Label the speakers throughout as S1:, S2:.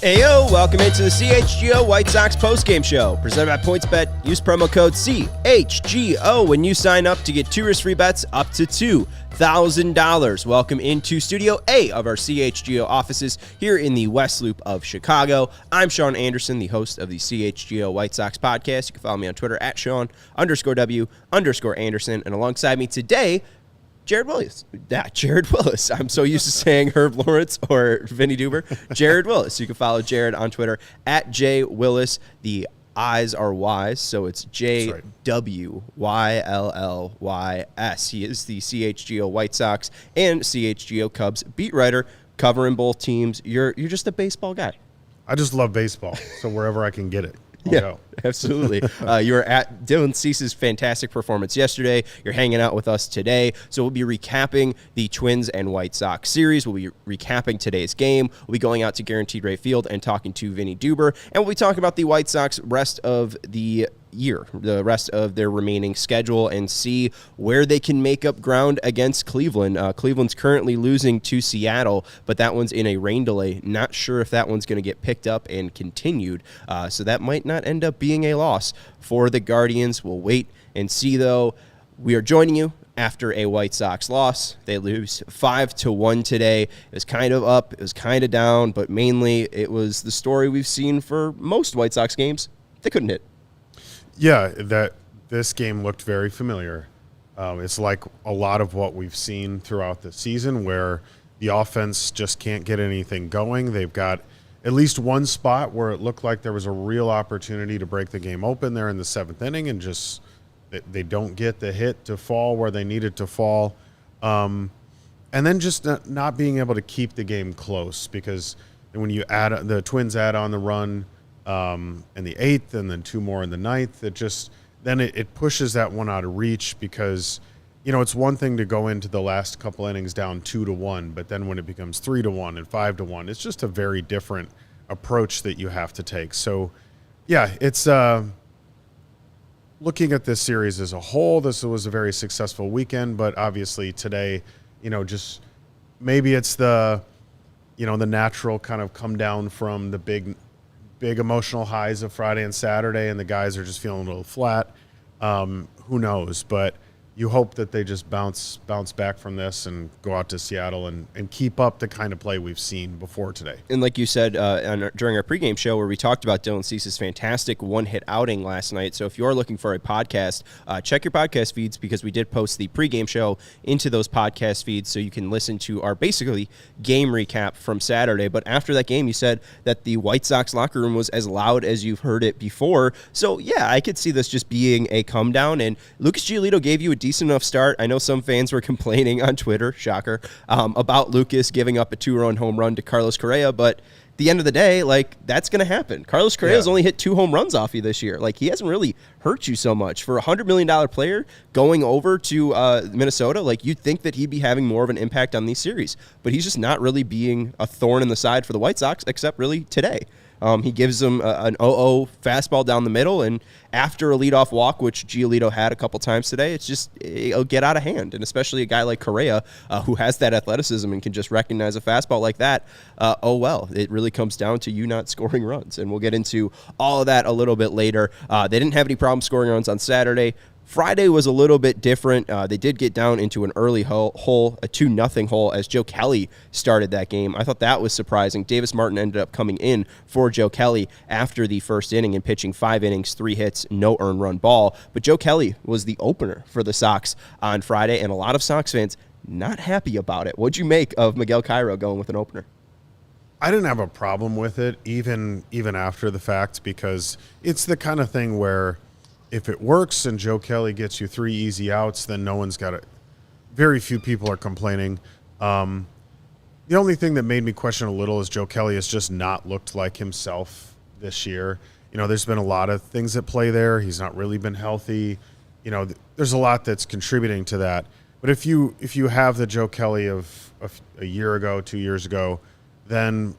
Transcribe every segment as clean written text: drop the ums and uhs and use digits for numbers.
S1: Heyo, welcome into the CHGO White Sox postgame show, presented by PointsBet. Use promo code CHGO when you sign up to get 2 risk-free bets up to $2,000. Welcome into Studio A of our CHGO offices here in the West Loop of Chicago. I'm Sean Anderson, the host of the CHGO White Sox podcast. You can follow me on Twitter at Sean_W_Anderson. And alongside me today, Jared Wyllys. Jared Wyllys. I'm so used to saying Herb Lawrence or Vinnie Duber. Jared Wyllys. You can follow Jared on Twitter at JWyllys. The I's are Y's, so it's JWYLLYS. He is the CHGO White Sox and CHGO Cubs beat writer, covering both teams. You're just a baseball guy.
S2: I just love baseball, so wherever I can get it, I'll go.
S1: Absolutely. You were at Dylan Cease's fantastic performance yesterday. You're hanging out with us today. So we'll be recapping the Twins and White Sox series. We'll be recapping today's game. We'll be going out to Guaranteed Rate Field and talking to Vinnie Duber. And we'll be talking about the White Sox rest of the year, the rest of their remaining schedule, and see where they can make up ground against Cleveland. Cleveland's currently losing to Seattle, but that one's in a rain delay. Not sure if that one's going to get picked up and continued, so that might not end up being a loss for the Guardians. We'll wait and see, though. We are joining you after a White Sox loss. They lose 5-1 today. It was kind of up, it was kind of down, but mainly it was the story we've seen for most White Sox games. They couldn't hit.
S2: Yeah, this game looked very familiar. It's like a lot of what we've seen throughout the season where the offense just can't get anything going. They've got at least one spot where it looked like there was a real opportunity to break the game open there in the 7th inning, and just they don't get the hit to fall where they need it to fall. And then just not being able to keep the game close, because when you add the Twins add on the run in the 8th and then 2 more in the 9th, it pushes that one out of reach, because it's one thing to go into the last couple innings down 2-1, but then when it becomes 3-1 and 5-1, it's just a very different approach that you have to take. So yeah, it's looking at this series as a whole, this was a very successful weekend, but obviously today, just maybe it's the natural kind of come down from the big emotional highs of Friday and Saturday, and the guys are just feeling a little flat. Who knows? But you hope that they just bounce back from this and go out to Seattle and keep up the kind of play we've seen before today.
S1: And like you said during our pregame show where we talked about Dylan Cease's fantastic one-hit outing last night, so if you're looking for a podcast, check your podcast feeds, because we did post the pregame show into those podcast feeds so you can listen to our basically game recap from Saturday. But after that game, you said that the White Sox locker room was as loud as you've heard it before. So yeah, I could see this just being a come down, and Lucas Giolito gave you a decent enough start. I know some fans were complaining on Twitter, shocker, about Lucas giving up a 2-run home run to Carlos Correa, but at the end of the day, that's going to happen. Carlos Correa's only hit 2 home runs off you this year. He hasn't really hurt you so much. For a $100 million player going over to Minnesota, you'd think that he'd be having more of an impact on these series, but he's just not really being a thorn in the side for the White Sox, except really today. He gives them an 0-0 fastball down the middle, and after a leadoff walk, which Giolito had a couple times today, it'll get out of hand. And especially a guy like Correa, who has that athleticism and can just recognize a fastball like that, it really comes down to you not scoring runs. And we'll get into all of that a little bit later. They didn't have any problem scoring runs on Saturday. Friday was a little bit different. They did get down into an early hole, a 2-0 hole, as Joe Kelly started that game. I thought that was surprising. Davis Martin ended up coming in for Joe Kelly after the first inning and pitching 5 innings, 3 hits, no earned run ball. But Joe Kelly was the opener for the Sox on Friday, and a lot of Sox fans not happy about it. What'd you make of Miguel Cairo going with an opener?
S2: I didn't have a problem with it, even after the fact, because it's the kind of thing where if it works and Joe Kelly gets you 3 easy outs, then no one's got it. Very few people are complaining. The only thing that made me question a little is Joe Kelly has just not looked like himself this year. There's been a lot of things at play there. He's not really been healthy. There's a lot that's contributing to that. But if you have the Joe Kelly of a year ago, 2 years ago, then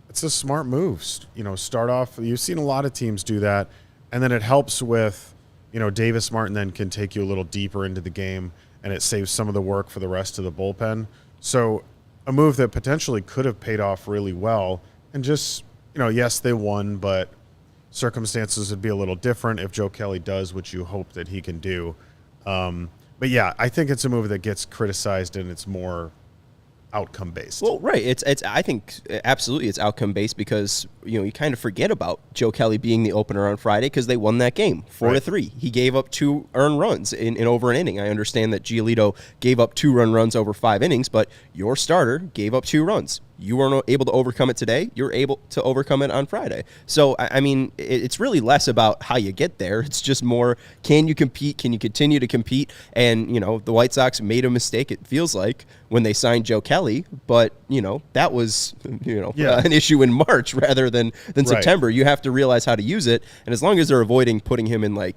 S2: it's a smart move. Start off. You've seen a lot of teams do that. And then it helps with, Davis Martin then can take you a little deeper into the game, and it saves some of the work for the rest of the bullpen. So a move that potentially could have paid off really well, and just yes, they won, but circumstances would be a little different if Joe Kelly does what you hope that he can do. But yeah, I think it's a move that gets criticized and it's more outcome based.
S1: Well, right. It's I think absolutely it's outcome based because you kind of forget about Joe Kelly being the opener on Friday because they won that game 4-3. He gave up 2 earned runs in over an inning. I understand that Giolito gave up 2 runs over 5 innings, but your starter gave up 2 runs. You weren't able to overcome it today. You're able to overcome it on Friday. So, I mean, it's really less about how you get there. It's just more, can you compete? Can you continue to compete? And, the White Sox made a mistake, it feels like, when they signed Joe Kelly. But, that was, an issue in March rather than September. You have to realize how to use it. And as long as they're avoiding putting him in,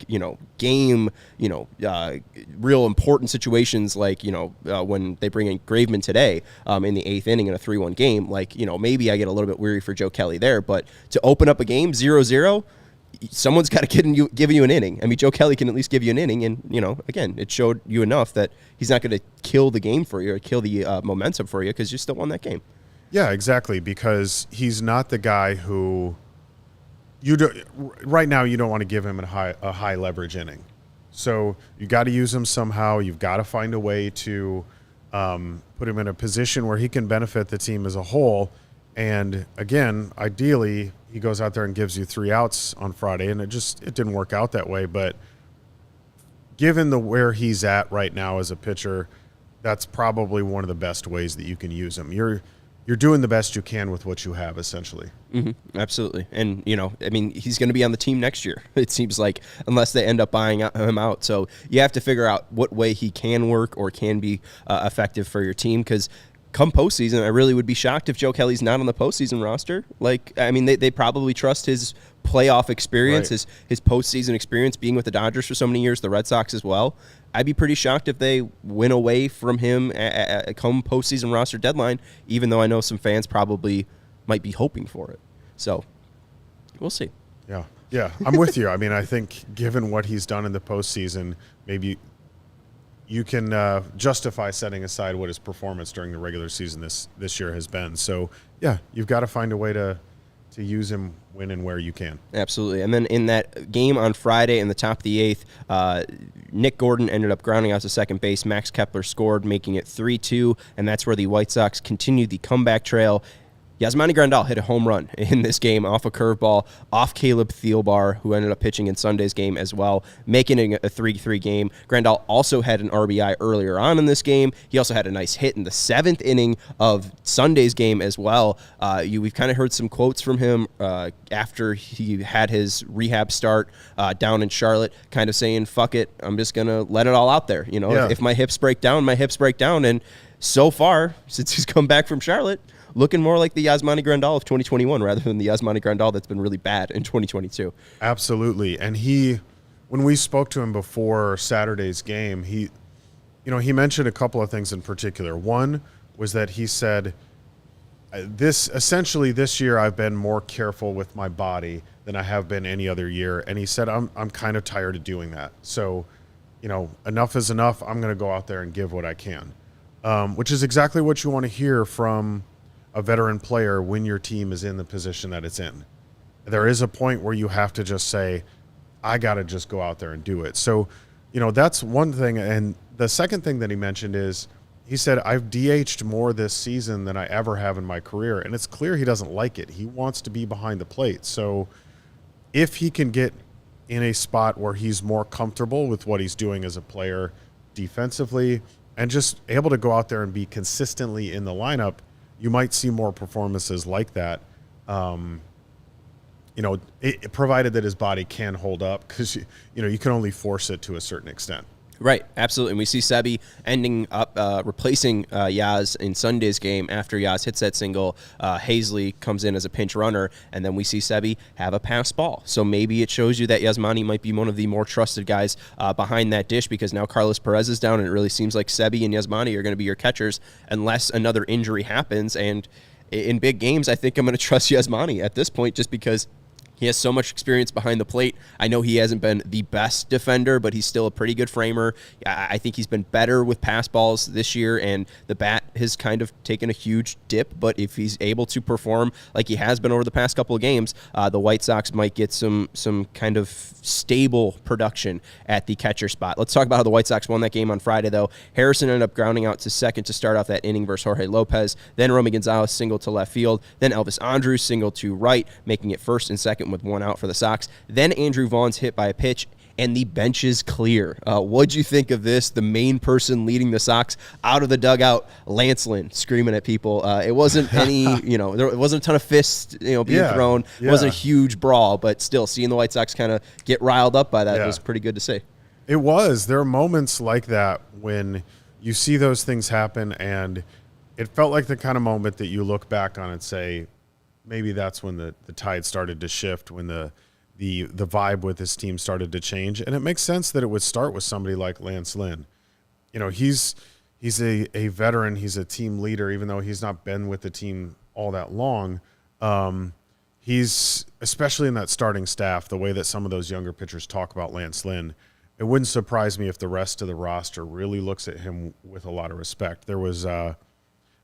S1: game, real important situations like, when they bring in Graveman today in the 8th inning in a 3-1 game, maybe I get a little bit weary for Joe Kelly there, but to open up a game 0-0, someone's got to give you an inning. I mean, Joe Kelly can at least give you an inning, and, again, it showed you enough that he's not going to kill the game for you or kill the momentum for you because you still won that game.
S2: Yeah, exactly, because he's not the guy who right now you don't want to give him a high leverage inning. So you got to use him somehow. You've got to find a way to put him in a position where he can benefit the team as a whole. And again, ideally, he goes out there and gives you 3 outs on Friday, and it didn't work out that way. But given where he's at right now as a pitcher, that's probably one of the best ways that you can use him. You're doing the best you can with what you have, essentially.
S1: Mm-hmm, absolutely. And, he's going to be on the team next year, it seems like, unless they end up buying him out. So you have to figure out what way he can work or can be effective for your team because come postseason, I really would be shocked if Joe Kelly's not on the postseason roster. They probably trust his playoff experience,
S2: right,
S1: his postseason experience being with the Dodgers for so many years, the Red Sox as well. I'd be pretty shocked if they went away from him at come postseason roster deadline, even though I know some fans probably might be hoping for it. So we'll see.
S2: Yeah, I'm with you. I mean, I think given what he's done in the postseason, maybe you can justify setting aside what his performance during the regular season this year has been. So, yeah, you've got to find a way to use him when and where you can.
S1: Absolutely. And then in that game on Friday in the top of the 8th, Nick Gordon ended up grounding out to second base. Max Kepler scored, making it 3-2, and that's where the White Sox continued the comeback trail. Yasmani Grandal hit a home run in this game off a curveball, off Caleb Thielbar, who ended up pitching in Sunday's game as well, making it a 3-3 game. Grandal also had an RBI earlier on in this game. He also had a nice hit in the 7th inning of Sunday's game as well. We've kind of heard some quotes from him after he had his rehab start down in Charlotte, kind of saying, fuck it, I'm just going to let it all out there. If my hips break down, my hips break down. And so far, since he's come back from Charlotte, looking more like the Yasmani Grandal of 2021 rather than the Yasmani Grandal that's been really bad in 2022.
S2: Absolutely. And when we spoke to him before Saturday's game, he mentioned a couple of things in particular. One was that he said, this year I've been more careful with my body than I have been any other year. And he said, I'm kind of tired of doing that. So, enough is enough. I'm going to go out there and give what I can, which is exactly what you want to hear from a veteran player when your team is in the position that it's in. There is a point where you have to just say, I got to just go out there and do it. So, that's one thing. And the second thing that he mentioned is he said, I've DH'd more this season than I ever have in my career. And it's clear he doesn't like it. He wants to be behind the plate. So if he can get in a spot where he's more comfortable with what he's doing as a player defensively and just able to go out there and be consistently in the lineup, you might see more performances like that, provided that his body can hold up, because you can only force it to a certain extent.
S1: Right, absolutely. And we see Sebi ending up replacing Yaz in Sunday's game after Yaz hits that single. Hazley comes in as a pinch runner, and then we see Sebi have a pass ball. So maybe it shows you that Yasmani might be one of the more trusted guys behind that dish, because now Carlos Perez is down, and it really seems like Sebi and Yasmani are going to be your catchers unless another injury happens. And in big games, I think I'm going to trust Yasmani at this point, just because he has so much experience behind the plate. I know he hasn't been the best defender, but he's still a pretty good framer. I think he's been better with pass balls this year, and the bat has kind of taken a huge dip, but if he's able to perform like he has been over the past couple of games, the White Sox might get some kind of stable production at the catcher spot. Let's talk about how the White Sox won that game on Friday, though. Harrison ended up grounding out to second to start off that inning versus Jorge Lopez. Then Romy Gonzalez single to left field. Then Elvis Andrus single to right, making it first and second with one out for the Sox. Then Andrew Vaughn's hit by a pitch, and the bench is clear. What'd you think of this? The main person leading the Sox out of the dugout, Lance Lynn, screaming at people. It wasn't any, there wasn't a ton of fists, being thrown. It wasn't a huge brawl, but still, seeing the White Sox kind of get riled up by that was pretty good to see.
S2: It was. There are moments like that when you see those things happen, and it felt like the kind of moment that you look back on and say, maybe that's when the tide started to shift, when the vibe with this team started to change. And it makes sense that it would start with somebody like Lance Lynn. He's a veteran. He's a team leader, even though he's not been with the team all that long. He's, especially in that starting staff, the way that some of those younger pitchers talk about Lance Lynn, it wouldn't surprise me if the rest of the roster really looks at him with a lot of respect. There was, I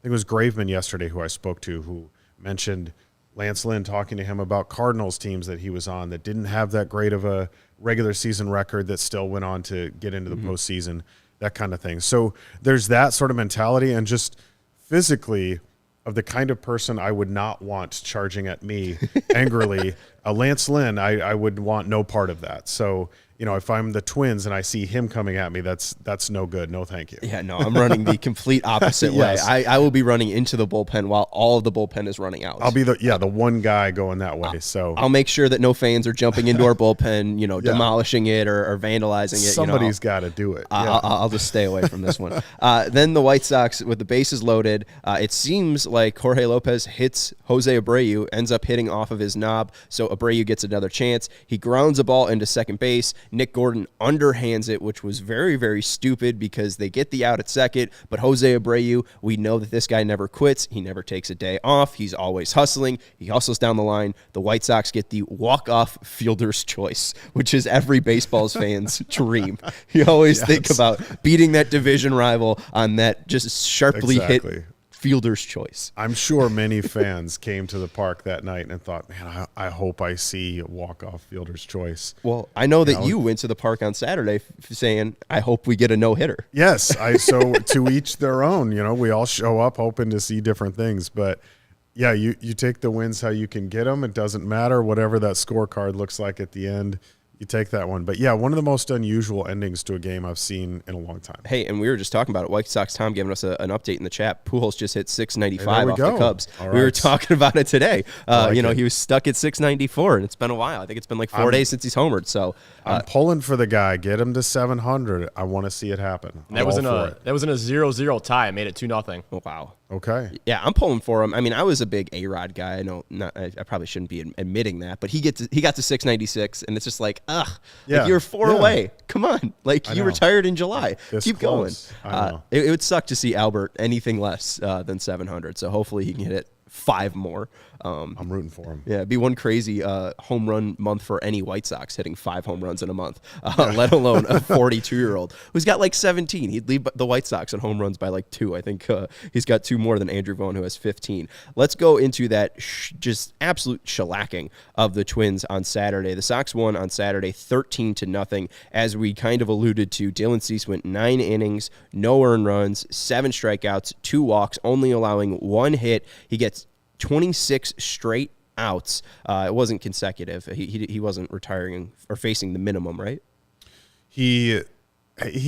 S2: think it was Graveman yesterday who I spoke to, who mentioned Lance Lynn talking to him about Cardinals teams that he was on that didn't have that great of a regular season record that still went on to get into the postseason, that kind of thing. So there's that sort of mentality, and just physically of the kind of person I would not want charging at me angrily. Lance Lynn, I would want no part of that. So, if I'm the Twins and I see him coming at me, that's no good. No, thank you.
S1: Yeah, no, I'm running the complete opposite
S2: Yes.
S1: way. I will be running into the bullpen while all of the bullpen is running out.
S2: I'll be the one guy going that way. So
S1: I'll make sure that no fans are jumping into our bullpen, demolishing it or vandalizing it.
S2: Somebody's got to do it.
S1: I'll just stay away from this one. Then the White Sox, with the bases loaded, it seems like Jorge Lopez hits Jose Abreu, ends up hitting off of his knob, so Abreu gets another chance. He grounds a ball into second base. Nick Gordon underhands it, which was very, very stupid because they get the out at second, but Jose Abreu, we know that this guy never quits. He never takes a day off. He's always hustling. He hustles down the line. The White Sox get the walk-off fielder's choice, which is every baseball fan's dream. You always think about beating that division rival on that just sharply hit fielder's choice.
S2: I'm sure many fans came to the park that night and thought, man, I hope I see a walk-off fielder's choice.
S1: Well, I know that you went to the park on Saturday saying, I hope we get a no-hitter.
S2: Yes, so to each their own. We all show up hoping to see different things. But, yeah, you take the wins how you can get them. It doesn't matter whatever that scorecard looks like at the end. You take that one. But, yeah, one of the most unusual endings to a game I've seen in a long time.
S1: Hey, and we were just talking about it. White Sox Tom giving us an update in the chat. Pujols just hit 695 off the Cubs.
S2: All
S1: we were talking about it today. He was stuck at 694, and it's been a while. I think it's been like 4 days since he's homered. So
S2: I'm pulling for the guy. Get him to 700. I want to see it happen.
S3: That was in a 0-0 tie. It made it 2-0.
S1: Oh, wow.
S2: Okay.
S1: Yeah, I'm pulling for him. I mean, I was a big A-Rod guy. I know, I probably shouldn't be admitting that, but he got to 696, and it's just like, you're 4 away. Come on, you retired in July. Keep
S2: close.
S1: going. It would suck to see Albert anything less than 700. So hopefully he can hit it 5 more.
S2: I'm rooting for him.
S1: Yeah, it'd be one crazy home run month for any White Sox, hitting 5 home runs in a month, let alone a 42-year-old who's got like 17. He'd lead the White Sox in home runs by like 2. I think he's got 2 more than Andrew Vaughn, who has 15. Let's go into that just absolute shellacking of the Twins on Saturday. The Sox won on Saturday 13-0. As we kind of alluded to, Dylan Cease went 9 innings, no earned runs, 7 strikeouts, 2 walks, only allowing 1 hit. He gets 26 straight outs. It wasn't consecutive. He wasn't retiring or facing the minimum, right?
S2: He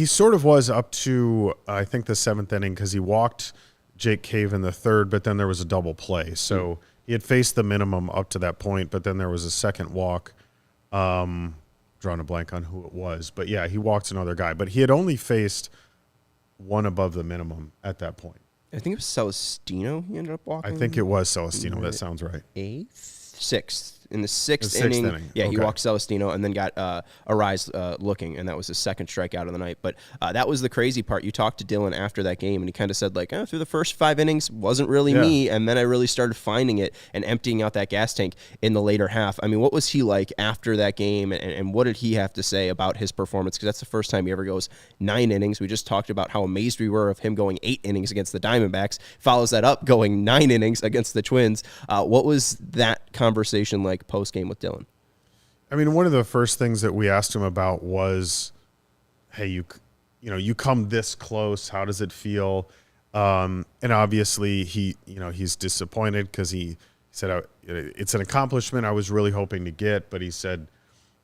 S2: sort of was up to, I think, the 7th inning, because he walked Jake Cave in the 3rd, but then there was a double play. So he had faced the minimum up to that point, but then there was a second walk. Drawing a blank on who it was. But, yeah, he walked another guy. But he had only faced 1 above the minimum at that point.
S1: I think it was Celestino he ended up walking.
S2: I think it was Celestino. That sounds right.
S1: 6th. in the sixth
S2: sixth
S1: inning. Yeah, he
S2: Okay.
S1: walked Celestino and then got Arise looking, and that was his second strikeout of the night. But that was the crazy part. You talked to Dylan after that game, and he kind of said, like, through the first 5 innings, wasn't really me, and then I really started finding it and emptying out that gas tank in the later half. I mean, what was he like after that game, and what did he have to say about his performance? Because that's the first time he ever goes 9 innings. We just talked about how amazed we were of him going 8 innings against the Diamondbacks, follows that up going 9 innings against the Twins. What was that conversation like post-game with Dylan?
S2: I mean, one of the first things that we asked him about was, hey, you come this close. How does it feel? And obviously he's disappointed because he said, it's an accomplishment I was really hoping to get, but he said,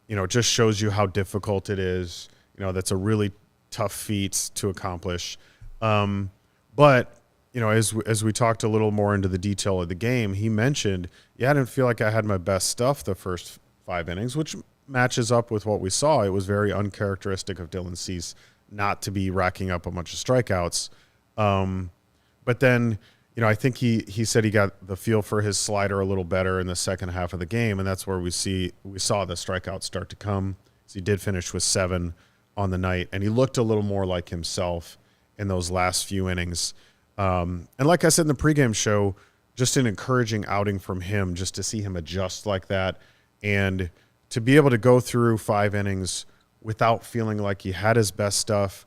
S2: it just shows you how difficult it is. That's a really tough feat to accomplish. But as we talked a little more into the detail of the game, he mentioned, I didn't feel like I had my best stuff the first 5 innings, which matches up with what we saw. It was very uncharacteristic of Dylan Cease not to be racking up a bunch of strikeouts. But then, I think he said he got the feel for his slider a little better in the second half of the game, and that's where we saw the strikeouts start to come. So he did finish with 7 on the night, and he looked a little more like himself in those last few innings. And like I said in the pregame show, just an encouraging outing from him, just to see him adjust like that and to be able to go through 5 innings without feeling like he had his best stuff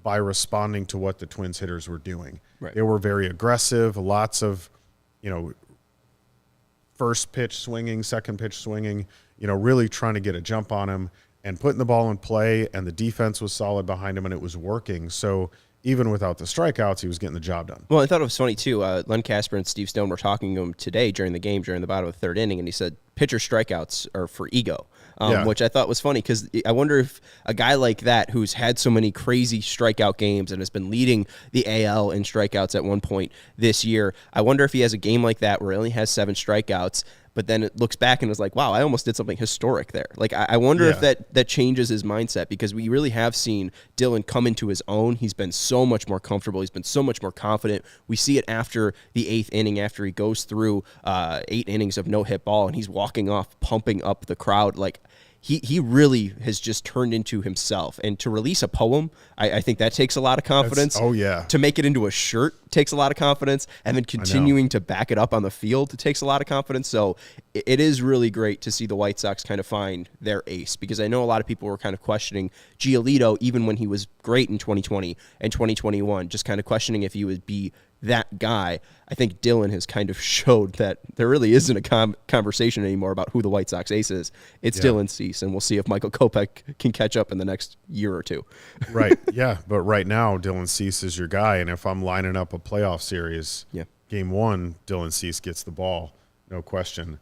S2: by responding to what the Twins hitters were doing.
S1: Right.
S2: They were very aggressive, lots of, first pitch swinging, second pitch swinging, really trying to get a jump on him and putting the ball in play, and the defense was solid behind him and it was working. So even without the strikeouts, he was getting the job done.
S1: Well, I thought it was funny, too. Len Casper and Steve Stone were talking to him today during the game, during the bottom of the 3rd inning, and he said pitcher strikeouts are for ego, which I thought was funny because I wonder if a guy like that who's had so many crazy strikeout games and has been leading the AL in strikeouts at one point this year, I wonder if he has a game like that where he only has 7 strikeouts, but then it looks back and is like, wow, I almost did something historic there. Like, I wonder if that changes his mindset, because we really have seen Dylan come into his own. He's been so much more comfortable. He's been so much more confident. We see it after the 8th inning, after he goes through 8 innings of no-hit ball, and he's walking off, pumping up the crowd. Like, he really has just turned into himself. And to release a poem, I think that takes a lot of confidence. To make it into a shirt takes a lot of confidence. And then continuing to back it up on the field takes a lot of confidence. So it is really great to see the White Sox kind of find their ace, because I know a lot of people were kind of questioning Giolito, even when he was great in 2020 and 2021, just kind of questioning if he would be that guy. I think Dylan has kind of showed that there really isn't a conversation anymore about who the White Sox ace is. It's Dylan Cease, and we'll see if Michael Kopech can catch up in the next year or two.
S2: Right, yeah. But right now, Dylan Cease is your guy, and if I'm lining up a playoff series, game 1, Dylan Cease gets the ball, no question.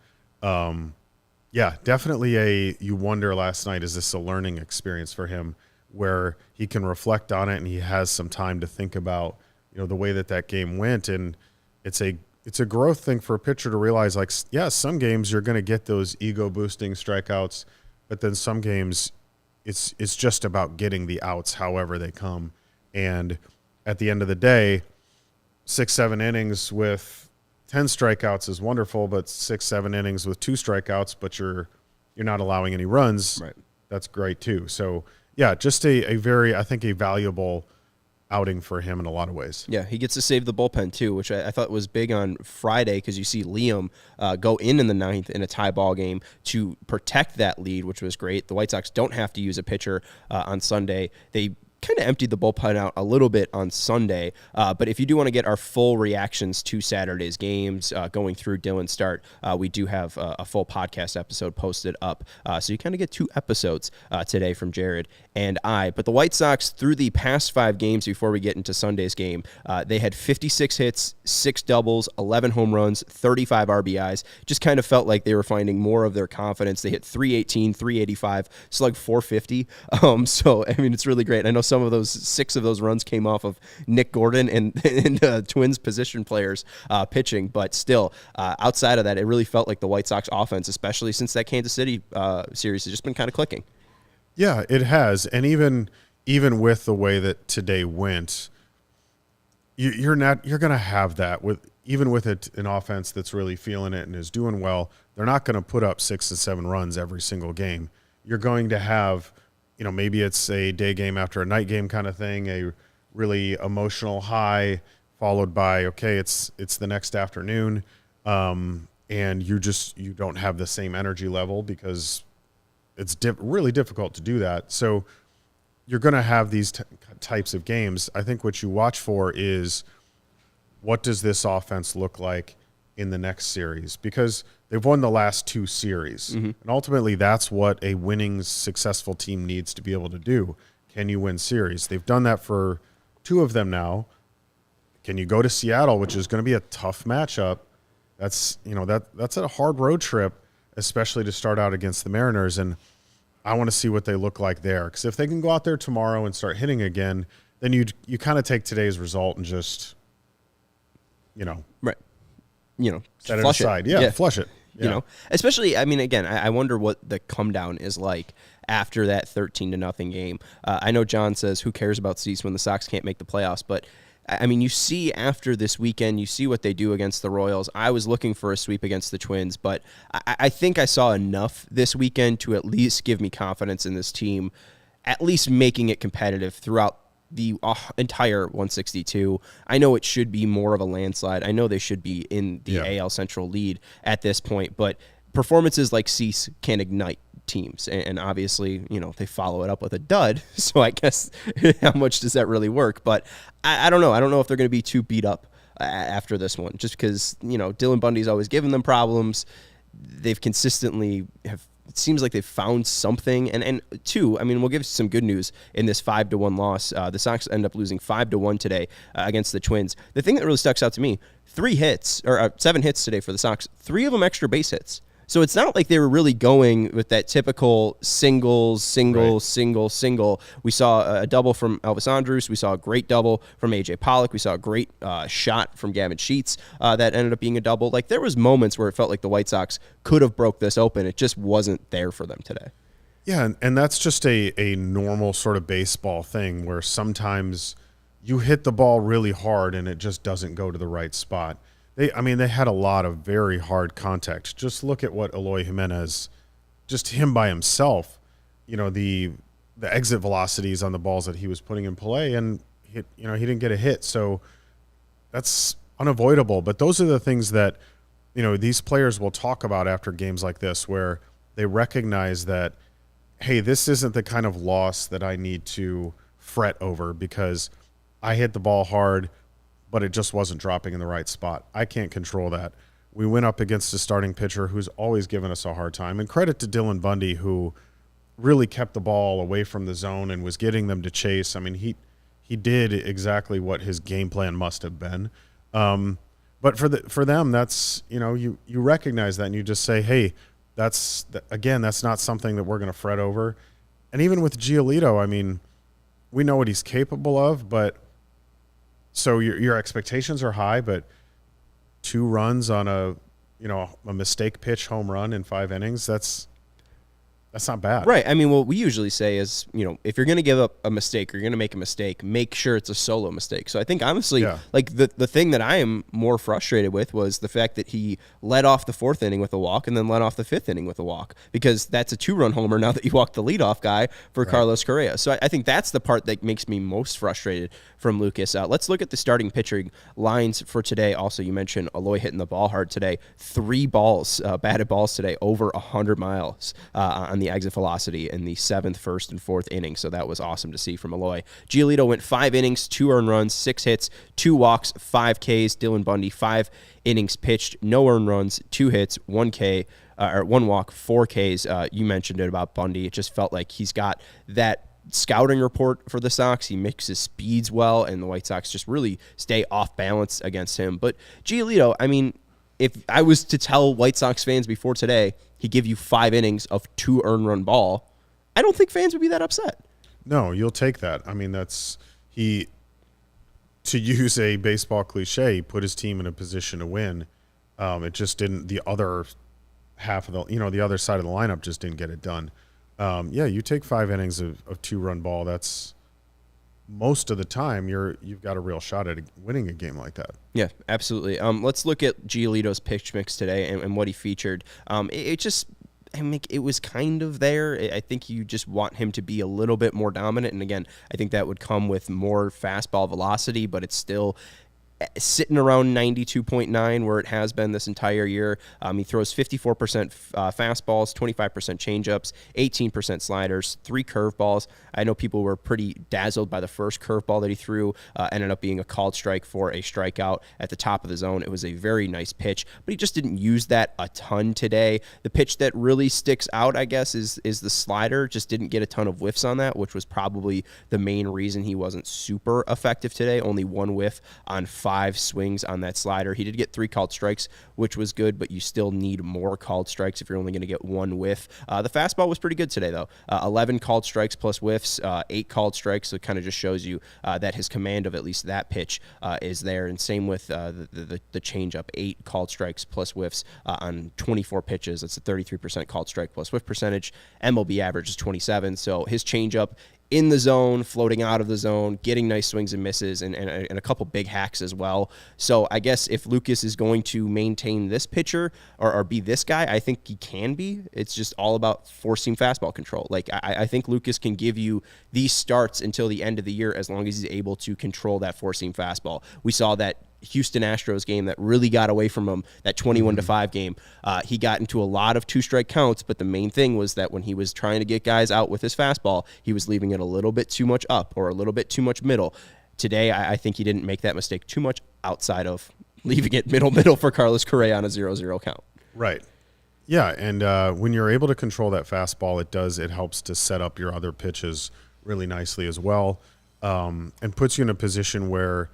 S2: Definitely you wonder last night, is this a learning experience for him where he can reflect on it and he has some time to think about the way that game went, and it's a growth thing for a pitcher to realize, like, some games you're going to get those ego boosting strikeouts, but then some games it's just about getting the outs however they come. And at the end of the day, 6-7 innings with 10 strikeouts is wonderful, but 6-7 innings with 2 strikeouts, but you're not allowing any runs.
S1: Right.
S2: That's great too. So just a very, I think, a valuable outing for him in a lot of ways.
S1: Yeah, he gets to save the bullpen too, which I thought was big on Friday, because you see Liam go in the 9th in a tie ball game to protect that lead, which was great. The White Sox don't have to use a pitcher on Sunday. They kind of emptied the bullpen out a little bit on Sunday. But if you do want to get our full reactions to Saturday's games, going through Dylan's start, we do have a full podcast episode posted up. So you kind of get 2 episodes today from Jared and I. But the White Sox, through the past 5 games before we get into Sunday's game, they had 56 hits, 6 doubles, 11 home runs, 35 RBIs. Just kind of felt like they were finding more of their confidence. They hit 318, 385, slugged 450. So, I mean, it's really great. I know some of those 6 of those runs came off of Nick Gordon and Twins position players pitching, but still, outside of that, it really felt like the White Sox offense, especially since that Kansas City series, has just been kind of clicking.
S2: Yeah, it has. And even with the way that today went, you're going to have that with even with an offense that's really feeling it and is doing well, they're not going to put up 6 to 7 runs every single game. You're going to have, maybe it's a day game after a night game kind of thing, a really emotional high followed by, okay, it's the next afternoon. And you don't have the same energy level because it's really difficult to do that. So you're going to have these types of games. I think what you watch for is, what does this offense look like in the next series? Because they've won the last 2 series. Mm-hmm. And ultimately, that's what a winning, successful team needs to be able to do. Can you win series? They've done that for 2 of them now. Can you go to Seattle, which is going to be a tough matchup? That's a hard road trip, especially to start out against the Mariners. And I want to see what they look like there. Because if they can go out there tomorrow and start hitting again, then you kind of take today's result and just,
S1: right.
S2: Set it
S1: flush
S2: aside.
S1: It.
S2: Yeah, flush it. Yeah.
S1: Especially, again, I wonder what the come down is like after that 13-0 game. I know John says, who cares about Cease when the Sox can't make the playoffs? But, you see after this weekend, you see what they do against the Royals. I was looking for a sweep against the Twins, but I think I saw enough this weekend to at least give me confidence in this team, at least making it competitive throughout the entire 162. I know it should be more of a landslide. I know they should be in the AL Central lead at this point, but performances like Cease can ignite teams, and obviously, they follow it up with a dud, so I guess how much does that really work? But I don't know. I don't know if they're going to be too beat up after this one, just because, Dylan Bundy's always given them problems. They've consistently it seems like they've found something. And 2, we'll give some good news in this 5-1 loss. The Sox end up losing 5-1 today against the Twins. The thing that really sticks out to me, 7 hits today for the Sox, 3 of them extra base hits. So it's not like they were really going with that typical single. We saw a double from Elvis Andrus. We saw a great double from A.J. Pollock. We saw a great shot from Gavin Sheets that ended up being a double. Like, there was moments where it felt like the White Sox could have broke this open. It just wasn't there for them today.
S2: Yeah, and that's just a normal sort of baseball thing where sometimes you hit the ball really hard and it just doesn't go to the right spot. They had a lot of very hard contact. Just look at what Eloy Jimenez, just him by himself, the exit velocities on the balls that he was putting in play, and he didn't get a hit. So that's unavoidable. But those are the things that, these players will talk about after games like this, where they recognize that, hey, this isn't the kind of loss that I need to fret over because I hit the ball hard, but it just wasn't dropping in the right spot. I can't control that. We went up against a starting pitcher who's always given us a hard time. And credit to Dylan Bundy, who really kept the ball away from the zone and was getting them to chase. He did exactly what his game plan must have been. But for them, that's, you recognize that and you just say, hey, that's not something that we're going to fret over. And even with Giolito, we know what he's capable of, but so your expectations are high, but 2 runs on a mistake pitch home run in 5 innings, that's not bad.
S1: Right. What we usually say is, if you're going to give up a mistake or you're going to make a mistake, make sure it's a solo mistake. So I think, honestly, the thing that I am more frustrated with was the fact that he led off the 4th inning with a walk and then led off the 5th inning with a walk, because that's a 2-run homer now that you walked the leadoff guy for Carlos Correa. So I think that's the part that makes me most frustrated from Lucas. Let's look at the starting pitching lines for today. Also, you mentioned Eloy hitting the ball hard today. 3 batted balls today, over 100 miles on the exit velocity in the 7th, 1st, and 4th inning. So that was awesome to see from Eloy. Giolito went 5 innings, 2 earned runs, 6 hits, 2 walks, 5 Ks. Dylan Bundy, 5 innings pitched, no earned runs, 2 hits, 1 walk, 4 Ks. You mentioned it about Bundy. It just felt like he's got that scouting report for the Sox. He mixes speeds well, and the White Sox just really stay off balance against him. But Giolito, if I was to tell White Sox fans before today, he'd give you 5 innings of 2 earned run ball, I don't think fans would be that upset.
S2: No, you'll take that. To use a baseball cliche, he put his team in a position to win. It just didn't, the other half of the other side of the lineup just didn't get it done. You take 5 innings of 2-run ball. That's most of the time you've got a real shot at winning a game like that.
S1: Yeah, absolutely. Let's look at Giolito's pitch mix today and what he featured. It was kind of there. I think you just want him to be a little bit more dominant. And again, I think that would come with more fastball velocity, but it's still sitting around 92.9 where it has been this entire year. He throws 54% fastballs, 25% changeups, 18% sliders, 3 curveballs. I know people were pretty dazzled by the first curveball that he threw. Ended up being a called strike for a strikeout at the top of the zone. It was a very nice pitch, but he just didn't use that a ton today. The pitch that really sticks out, I guess, is the slider. Just didn't get a ton of whiffs on that, which was probably the main reason he wasn't super effective today. Only 1 whiff on 5 swings on that slider. He did get 3 called strikes, which was good, but you still need more called strikes if you're only going to get 1 whiff. The fastball was pretty good today, though. 11 called strikes plus whiffs, 8 called strikes, so it kind of just shows you that his command of at least that pitch is there, and same with the changeup, 8 called strikes plus whiffs on 24 pitches. That's a 33% called strike plus whiff percentage. MLB average is 27, so his changeup in the zone, floating out of the zone, getting nice swings and misses, and a couple big hacks as well. So I guess if Lucas is going to maintain this pitcher or be this guy, I think he can be. It's just all about four-seam fastball control. Like, I think Lucas can give you these starts until the end of the year as long as he's able to control that four-seam fastball. We saw that Houston Astros game that really got away from him, that 21-5 game. He got into a lot of 2-strike counts, but the main thing was that when he was trying to get guys out with his fastball, he was leaving it a little bit too much up or a little bit too much middle. Today, I think he didn't make that mistake too much outside of leaving it middle for Carlos Correa on a 0-0 count.
S2: Right. Yeah, and when you're able to control that fastball, it helps to set up your other pitches really nicely as well, and puts you in a position where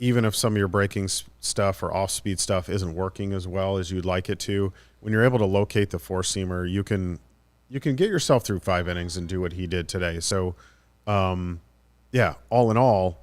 S2: even if some of your breaking stuff or off-speed stuff isn't working as well as you'd like it to, when you're able to locate the four-seamer, you can get yourself through 5 innings and do what he did today. So, yeah, all in all,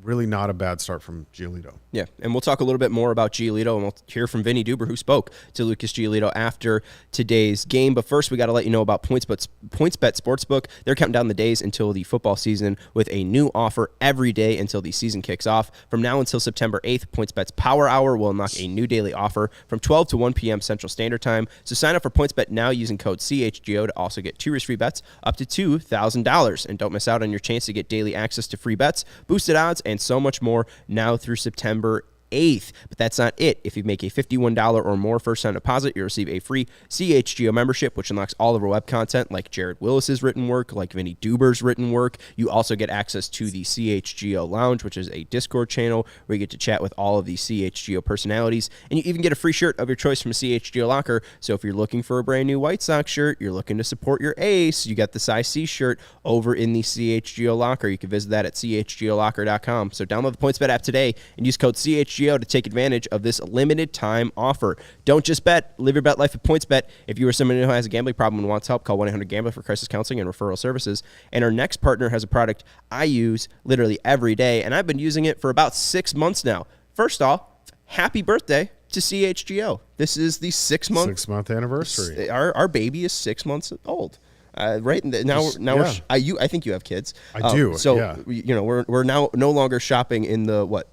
S2: really not a bad start from Giolito.
S1: Yeah, and we'll talk a little bit more about Giolito, and we'll hear from Vinnie Duber, who spoke to Lucas Giolito after today's game. But first, we got to let you know about PointsBet Sportsbook. They're counting down the days until the football season with a new offer every day until the season kicks off. From now until September 8th, PointsBet's Power Hour will unlock a new daily offer from 12 to 1 p.m. Central Standard Time. So sign up for PointsBet now using code CHGO to also get 2 risk-free bets up to $2,000. And don't miss out on your chance to get daily access to free bets, boosted odds, and so much more now through September 8th. But that's not it. If you make a $51 or more first-time deposit, you'll receive a free CHGO membership, which unlocks all of our web content like Jared Wyllys' written work, like Vinnie Duber's written work. You also get access to the CHGO Lounge, which is a Discord channel where you get to chat with all of the CHGO personalities. And you even get a free shirt of your choice from a CHGO locker. So if you're looking for a brand new White Sox shirt, you're looking to support your ace, you got the size C shirt over in the CHGO locker. You can visit that at chgolocker.com. So download the PointsBet app today and use code CHGO to take advantage of this limited time offer. Don't just bet, live your bet life at PointsBet. If you or someone who has a gambling problem and wants help, call 1-800-GAMBLER for crisis counseling and referral services. And our next partner has a product I use literally every day, and I've been using it for about 6 months now. First off, happy birthday to CHGO. This is the 6-month
S2: anniversary.
S1: Our baby is 6 months old. Right now,
S2: yeah.
S1: I think you have kids.
S2: I do.
S1: So
S2: yeah.
S1: we're now no longer shopping in the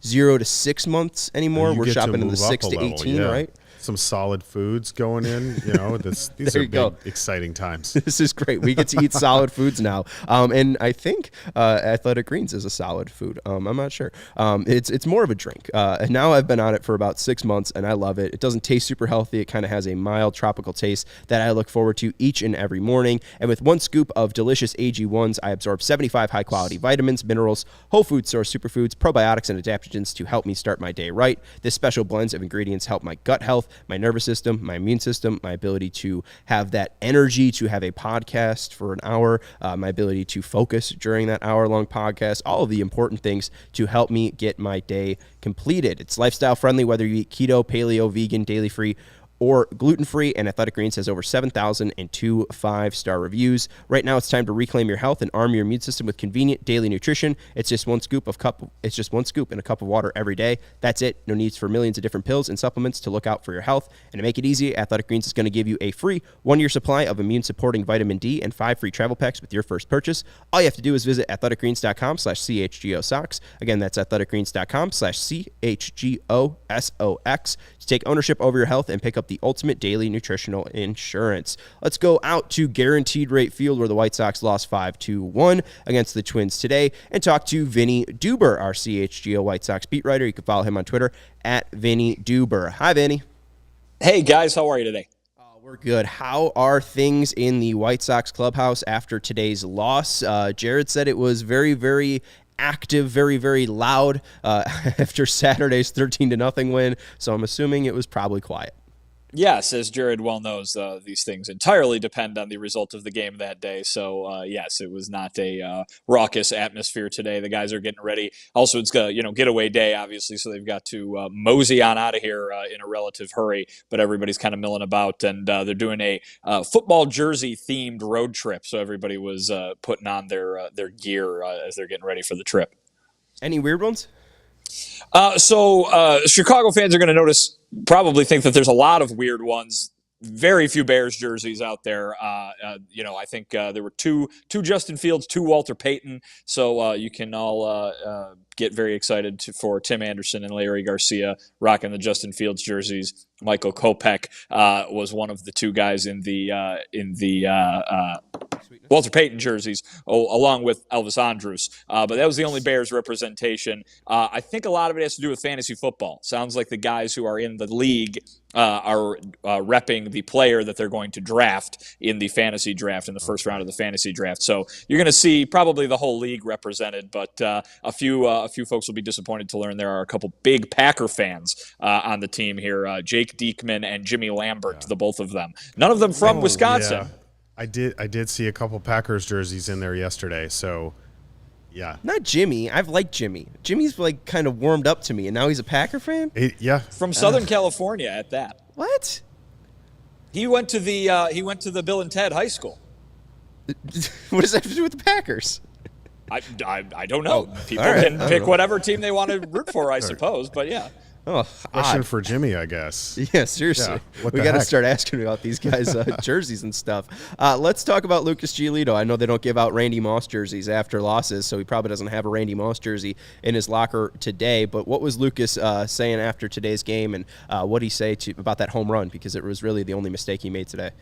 S1: 0 to 6 months anymore. We're shopping in the 6 to 18, yeah. Right?
S2: Some solid foods going in. These are big, exciting times.
S1: This is great. We get to eat solid foods now. And I think Athletic Greens is a solid food. I'm not sure. It's more of a drink. And now I've been on it for about 6 months, and I love it. It doesn't taste super healthy. It kind of has a mild tropical taste that I look forward to each and every morning. And with 1 scoop of delicious AG1s, I absorb 75 high-quality vitamins, minerals, whole food source superfoods, probiotics, and adaptogens to help me start my day right. This special blend of ingredients help my gut health, my nervous system, my immune system, my ability to have that energy to have a podcast for an hour, my ability to focus during that hour-long podcast, all of the important things to help me get my day completed. It's lifestyle friendly, whether you eat keto, paleo, vegan, daily free, or gluten-free, and Athletic Greens has over 7,002 5-star reviews. Right now, it's time to reclaim your health and arm your immune system with convenient daily nutrition. It's just one scoop in a cup of water every day. That's it. No needs for millions of different pills and supplements to look out for your health. And to make it easy, Athletic Greens is going to give you a free 1-year supply of immune-supporting vitamin D and 5 free travel packs with your first purchase. All you have to do is visit athleticgreens.com/CHGO Sox. Again, that's athleticgreens.com/CHGO SOX to take ownership over your health and pick up the ultimate daily nutritional insurance. Let's go out to Guaranteed Rate Field, where the White Sox lost 5-1 against the Twins today, and talk to Vinnie Duber, our CHGO White Sox beat writer. You can follow him on Twitter at Vinnie Duber. Hi, Vinnie.
S4: Hey, guys. How are you today?
S1: We're good. How are things in the White Sox clubhouse after today's loss? Jared said it was very, very active, very, very loud after Saturday's 13-0 win, so I'm assuming it was probably quiet.
S4: Yes, as Jared well knows, these things entirely depend on the result of the game that day. So, yes, it was not a raucous atmosphere today. The guys are getting ready. Also, it's getaway day, obviously, so they've got to mosey on out of here in a relative hurry. But everybody's kind of milling about, and they're doing a football jersey-themed road trip. So everybody was putting on their gear as they're getting ready for the trip.
S1: Any weird ones?
S4: Chicago fans are going to probably think that there's a lot of weird ones. Very few Bears jerseys out there. I think there were two Justin Fields, two Walter Payton. So you can all get very excited for Tim Anderson and Leury Garcia rocking the Justin Fields jerseys. Michael Kopech was one of the two guys in the Walter Payton jerseys, along with Elvis Andrus. But that was the only Bears representation. I think a lot of it has to do with fantasy football. Sounds like the guys who are in the league are repping the player that they're going to draft in the fantasy draft, in the first round of the fantasy draft. So you're going to see probably the whole league represented, but a few folks will be disappointed to learn there are a couple big Packer fans on the team here. Jake Diekman and Jimmy Lambert, the both of them. None of them from Wisconsin.
S2: Yeah. I did see a couple Packers jerseys in there yesterday, so yeah.
S1: Not Jimmy. I've liked Jimmy. Jimmy's like kind of warmed up to me, and now he's a Packer fan?
S4: From Southern California at that.
S1: What?
S4: He went to the Bill and Ted High School.
S1: What does that have to do with the Packers?
S4: I don't know. People
S1: right.
S4: can pick whatever team they want to root for, I suppose, but yeah.
S1: Oh,
S2: question for Jimmy, I guess.
S1: Yeah, seriously.
S2: Yeah,
S1: we got to start asking about these guys' jerseys and stuff. Let's talk about Lucas Giolito. I know they don't give out Randy Moss jerseys after losses, so he probably doesn't have a Randy Moss jersey in his locker today. But what was Lucas saying after today's game, and what did he say about that home run? Because it was really the only mistake he made today.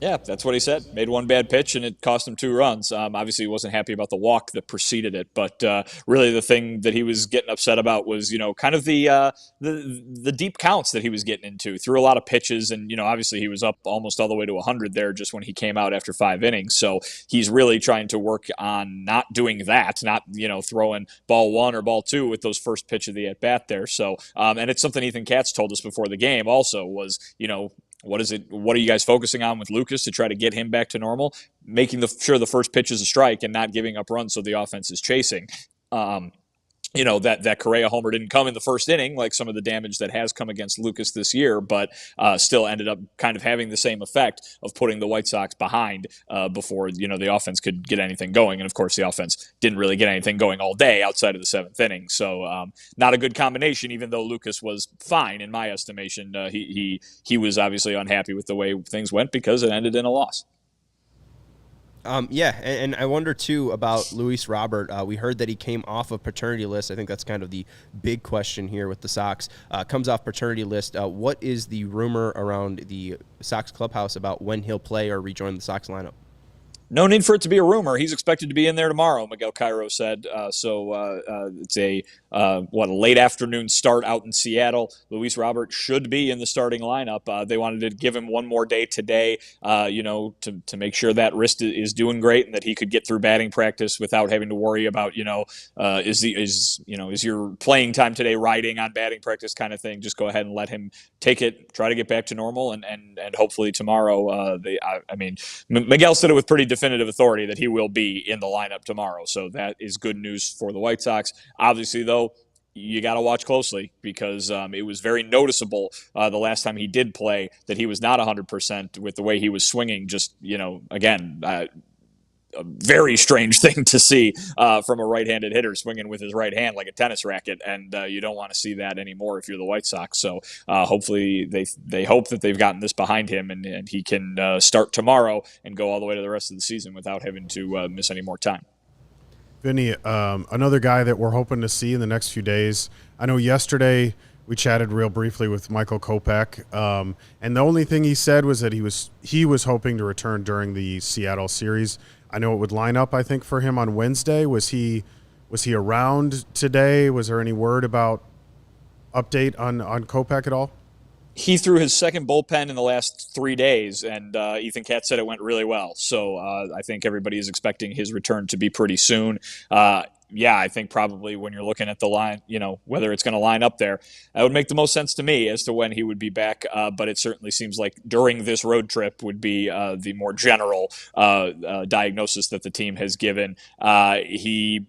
S4: Yeah, that's what he said. Made one bad pitch, and it cost him 2 runs. Obviously, he wasn't happy about the walk that preceded it, but really the thing that he was getting upset about was, kind of the deep counts that he was getting into. Threw a lot of pitches, and, obviously he was up almost all the way to 100 there just when he came out after 5 innings. So he's really trying to work on not doing that, not, throwing ball 1 or ball 2 with those first pitch of the at-bat there. So, and it's something Ethan Katz told us before the game also was, what are you guys focusing on with Lucas to try to get him back to normal? Making sure the first pitch is a strike and not giving up runs so the offense is chasing. That Correa homer didn't come in the first inning, like some of the damage that has come against Lucas this year, but still ended up kind of having the same effect of putting the White Sox behind before, the offense could get anything going. And, of course, the offense didn't really get anything going all day outside of the 7th inning. So not a good combination, even though Lucas was fine in my estimation. He was obviously unhappy with the way things went because it ended in a loss.
S1: And I wonder, too, about Luis Robert. We heard that he came off of paternity list. I think that's kind of the big question here with the Sox. Comes off paternity list. What is the rumor around the Sox clubhouse about when he'll play or rejoin the Sox lineup?
S4: No need for it to be a rumor. He's expected to be in there tomorrow, Miguel Cairo said. It's a late afternoon start out in Seattle. Luis Robert should be in the starting lineup. They wanted to give him one more day today, to make sure that wrist is doing great and that he could get through batting practice without having to worry about, is your playing time today riding on batting practice kind of thing. Just go ahead and let him take it, try to get back to normal, and hopefully tomorrow. Miguel said it with pretty definitive authority that he will be in the lineup tomorrow. So that is good news for the White Sox. Obviously, though, you got to watch closely because it was very noticeable the last time he did play that he was not 100% with the way he was swinging. Just, again, a very strange thing to see from a right-handed hitter swinging with his right hand like a tennis racket, and you don't want to see that anymore if you're the White Sox. So hopefully they hope that they've gotten this behind him and he can start tomorrow and go all the way to the rest of the season without having to miss any more time.
S2: Vinny, another guy that we're hoping to see in the next few days. I know yesterday we chatted real briefly with Michael Kopech, and the only thing he said was that he was hoping to return during the Seattle series. I know it would line up, I think, for him on Wednesday. Was he around today? Was there any word about update on Kopech at all?
S4: He threw his second bullpen in the last 3 days, and Ethan Katz said it went really well. So I think everybody is expecting his return to be pretty soon. Yeah, I think probably when you're looking at the line, whether it's going to line up there, that would make the most sense to me as to when he would be back. But it certainly seems like during this road trip would be the more general diagnosis that the team has given. He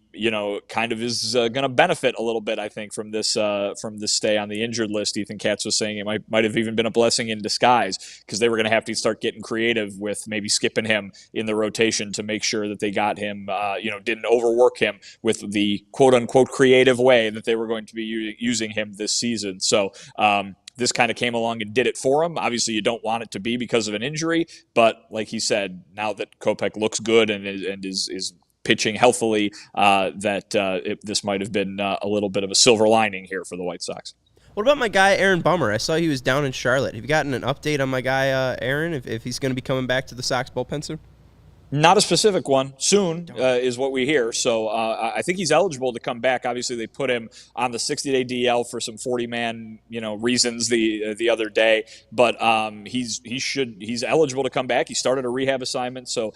S4: kind of is going to benefit a little bit, I think, from this stay on the injured list. Ethan Katz was saying it might have even been a blessing in disguise because they were going to have to start getting creative with maybe skipping him in the rotation to make sure that they got him, didn't overwork him with the quote unquote creative way that they were going to be using him this season. So, this kind of came along and did it for him. Obviously, you don't want it to be because of an injury, but like he said, now that Kopech looks good and is pitching healthily, this might have been a little bit of a silver lining here for the White Sox.
S1: What about my guy, Aaron Bummer? I saw he was down in Charlotte. Have you gotten an update on my guy, Aaron, if he's going to be coming back to the Sox bullpen soon?
S4: Not a specific one. Soon is what we hear. So I think he's eligible to come back. Obviously, they put him on the 60-day DL for some 40-man, reasons the other day. But he's eligible to come back. He started a rehab assignment. So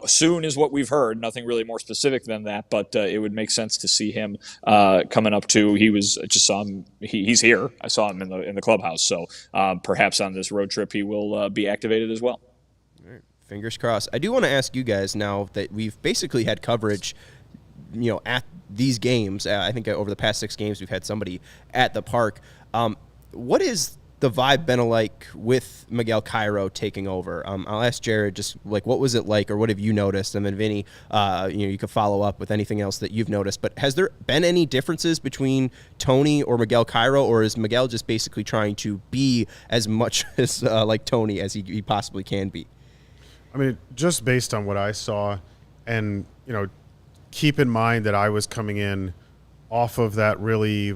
S4: soon is what we've heard. Nothing really more specific than that. But it would make sense to see him coming up too. Just saw him. He's here. I saw him in the clubhouse. So perhaps on this road trip he will be activated as well.
S1: Fingers crossed. I do want to ask you guys now that we've basically had coverage, at these games. I think over the past 6 games we've had somebody at the park. What is the vibe been like with Miguel Cairo taking over? I'll ask Jared just like what was it like, or what have you noticed, and then Vinny, you could follow up with anything else that you've noticed. But has there been any differences between Tony or Miguel Cairo, or is Miguel just basically trying to be as much as like Tony as he possibly can be?
S2: I mean, just based on what I saw, and, keep in mind that I was coming in off of that really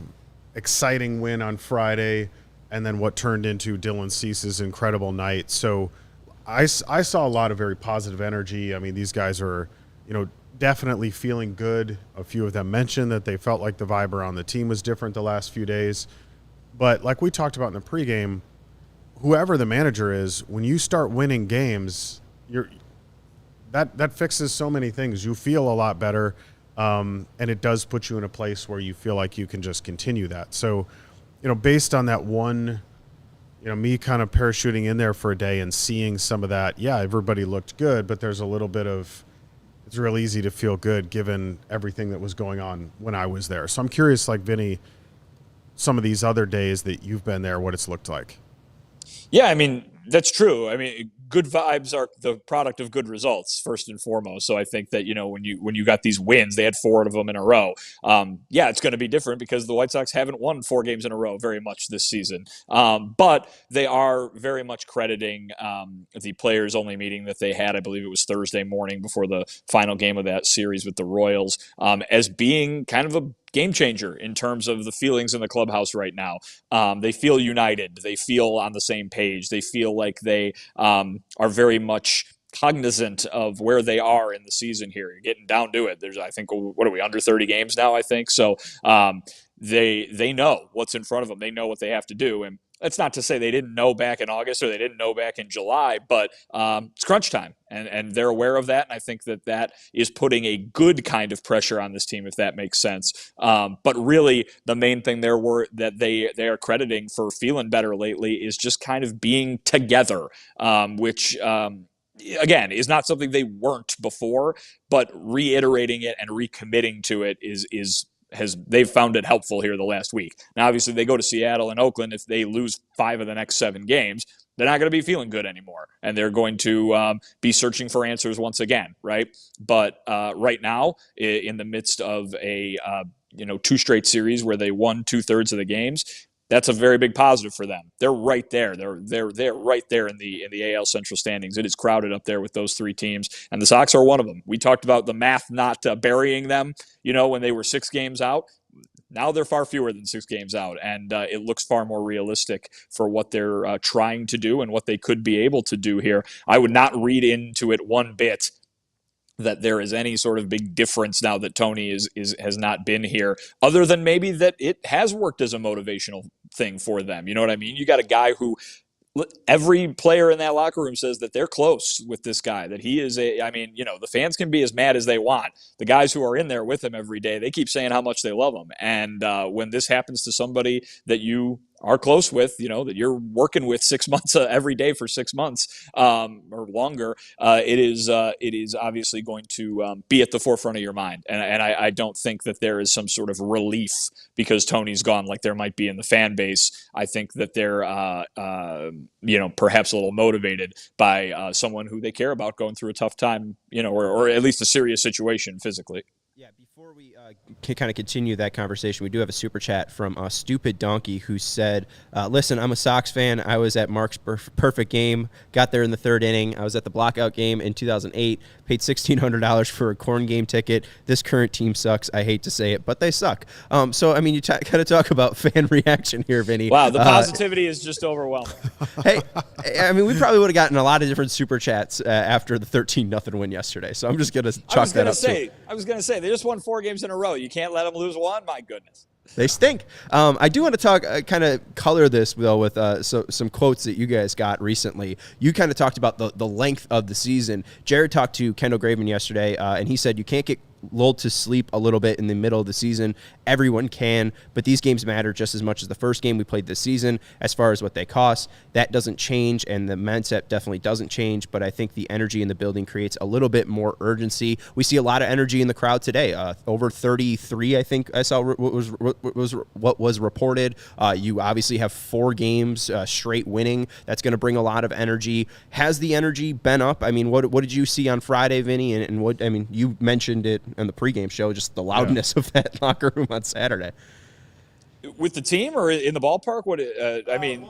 S2: exciting win on Friday and then what turned into Dylan Cease's incredible night. So I saw a lot of very positive energy. I mean, these guys are, definitely feeling good. A few of them mentioned that they felt like the vibe around the team was different the last few days. But like we talked about in the pregame, whoever the manager is, when you start winning games – that fixes so many things. You feel a lot better, and it does put you in a place where you feel like you can just continue that. So, based on that one, me kind of parachuting in there for a day and seeing some of that, yeah, everybody looked good, but there's a little bit of it's real easy to feel good given everything that was going on when I was there. So I'm curious, like Vinny, some of these other days that you've been there, what it's looked like.
S4: Yeah, I mean, that's true. I mean, good vibes are the product of good results, first and foremost. So I think that, when you got these wins, they had 4 of them in a row. Yeah, it's going to be different because the White Sox haven't won 4 games in a row very much this season. But they are very much crediting the players-only meeting that they had, I believe it was Thursday morning before the final game of that series with the Royals, as being kind of a game changer in terms of the feelings in the clubhouse right now. They feel united. They feel on the same page. They feel like they are very much cognizant of where they are in the season here. You're getting down to it. There's, I think, what are we, under 30 games now, I think. So they know what's in front of them. They know what they have to do. And that's not to say they didn't know back in August or they didn't know back in July, but it's crunch time, and they're aware of that. And I think that is putting a good kind of pressure on this team, if that makes sense. But really, the main thing that they are crediting for feeling better lately is just kind of being together, which again is not something they weren't before, but reiterating it and recommitting to it is they've found it helpful here the last week. Now, obviously, they go to Seattle and Oakland. If they lose 5 of the next 7 games, they're not going to be feeling good anymore, and they're going to be searching for answers once again, right? But right now, in the midst of a 2 straight series where they won 2/3 of the games, that's a very big positive for them. They're right there. They're right there in the AL Central standings. It is crowded up there with those 3 teams, and the Sox are one of them. We talked about the math not burying them, when they were 6 games out. Now they're far fewer than 6 games out, and it looks far more realistic for what they're trying to do and what they could be able to do here. I would not read into it one bit that there is any sort of big difference now that Tony has not been here, other than maybe that it has worked as a motivational thing for them. You know what I mean? You got a guy who every player in that locker room says that they're close with this guy, that he is the fans can be as mad as they want. The guys who are in there with him every day, they keep saying how much they love him. And when this happens to somebody that you are close with, that you're working with 6 months every day for 6 months or longer, it is obviously going to be at the forefront of your mind. And I don't think that there is some sort of relief because Tony's gone like there might be in the fan base. I think that they're, perhaps a little motivated by someone who they care about going through a tough time, or at least a serious situation physically.
S1: Yeah, before we can kind of continue that conversation, we do have a super chat from Stupid Donkey who said, listen, I'm a Sox fan. I was at Mark's perfect game, got there in the 3rd inning. I was at the blockout game in 2008, paid $1,600 for a corn game ticket. This current team sucks. I hate to say it, but they suck. So, you kind of talk about fan reaction here, Vinny.
S4: Wow, the positivity is just overwhelming.
S1: Hey, we probably would have gotten a lot of different super chats after the 13-0 win yesterday. So I'm just going to chalk that up.
S4: I was going to say, they just won 4 games in a row. You can't let them lose one? My goodness.
S1: They stink. I do want to talk, kind of color this, though, with some quotes that you guys got recently. You kind of talked about the length of the season. Jared talked to Kendall Graveman yesterday, and he said you can't get lulled to sleep a little bit in the middle of the season. Everyone can, but these games matter just as much as the first game we played this season as far as what they cost. That doesn't change, and the mindset definitely doesn't change, but I think the energy in the building creates a little bit more urgency. We see a lot of energy in the crowd today. Over 33, I think I saw what was reported. You obviously have 4 games straight winning. That's going to bring a lot of energy. Has the energy been up? What did you see on Friday, Vinny? And what, you mentioned it in the pregame show, just the loudness of that locker room on Saturday.
S4: With the team or in the ballpark?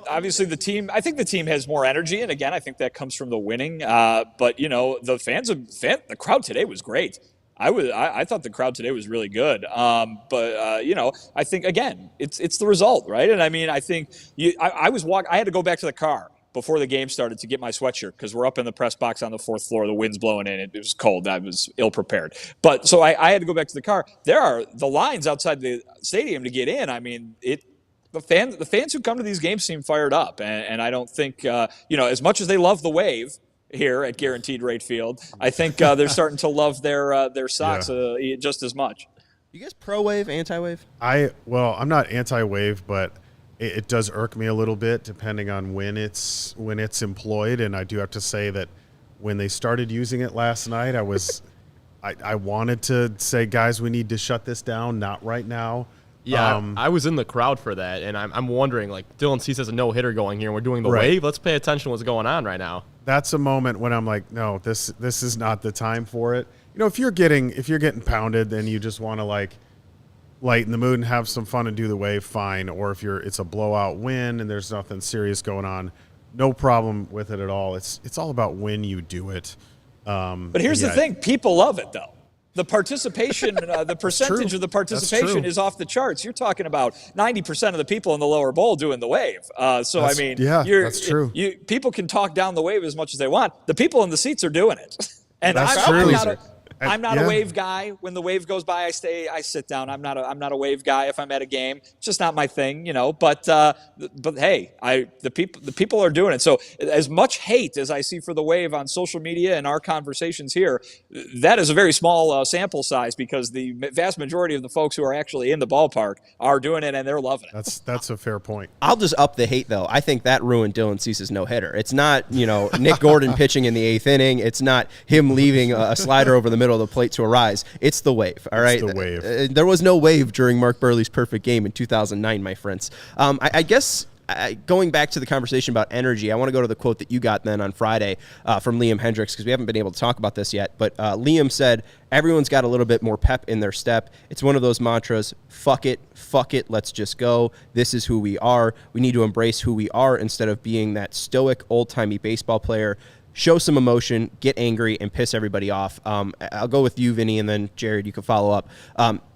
S4: Obviously the team, I think the team has more energy. And again, I think that comes from the winning. But the crowd today was great. I thought the crowd today was really good. I think, again, it's the result, right? And I think I had to go back to the car before the game started to get my sweatshirt because we're up in the press box on the 4th floor. The wind's blowing in. It was cold. I was ill-prepared. But so I had to go back to the car. There are the lines outside the stadium to get in. The fans who come to these games seem fired up. And I don't think, as much as they love the wave here at Guaranteed Rate Field, I think they're starting to love their Sox just as much.
S1: You guys pro-wave, anti-wave?
S2: I'm not anti-wave, but it does irk me a little bit depending on when it's employed, and I do have to say that when they started using it last night, I wanted to say, guys, we need to shut this down, not right now.
S3: Yeah, I was in the crowd for that, and I'm wondering, Dylan Cease has a no-hitter going here, and we're doing the wave. Let's pay attention to what's going on right now.
S2: That's a moment when I'm like, no, this is not the time for it. If you're getting pounded, then you just want to lighten the mood and have some fun and do the wave, fine. Or if it's a blowout win and there's nothing serious going on, no problem with it at all. It's all about when you do it.
S4: But here's the thing. People love it, though. The participation, the percentage of the participation is off the charts. You're talking about 90% of the people in the lower bowl doing the wave. That's true. People can talk down the wave as much as they want. The people in the seats are doing it. And I'm not a wave guy. When the wave goes by, I sit down. I'm not a wave guy if I'm at a game. It's just not my thing, But hey, the people are doing it. So as much hate as I see for the wave on social media and our conversations here, that is a very small sample size because the vast majority of the folks who are actually in the ballpark are doing it and they're loving it.
S2: That's a fair point.
S1: I'll just up the hate though. I think that ruined Dylan Cease's no-hitter. It's not Nick Gordon pitching in the 8th inning. It's not him leaving a slider over the middle middle of the plate to arise. It's the wave, all right?
S2: It's the wave.
S1: There was no wave during Mark Burley's perfect game in 2009, my friends. I guess going back to the conversation about energy, I want to go to the quote that you got then on Friday from Liam Hendriks, because we haven't been able to talk about this yet. But Liam said, everyone's got a little bit more pep in their step. It's one of those mantras, fuck it, let's just go. This is who we are. We need to embrace who we are instead of being that stoic, old-timey baseball player. Show some emotion, get angry, and piss everybody off. I'll go with you, Vinny, and then Jared, you can follow up.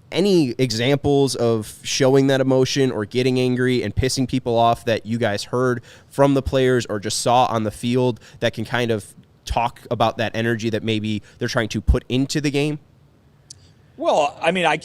S1: Any examples of showing that emotion or getting angry and pissing people off that you guys heard from the players or just saw on the field that can kind of talk about that energy that maybe they're trying to put into the game?
S4: Well, I mean, I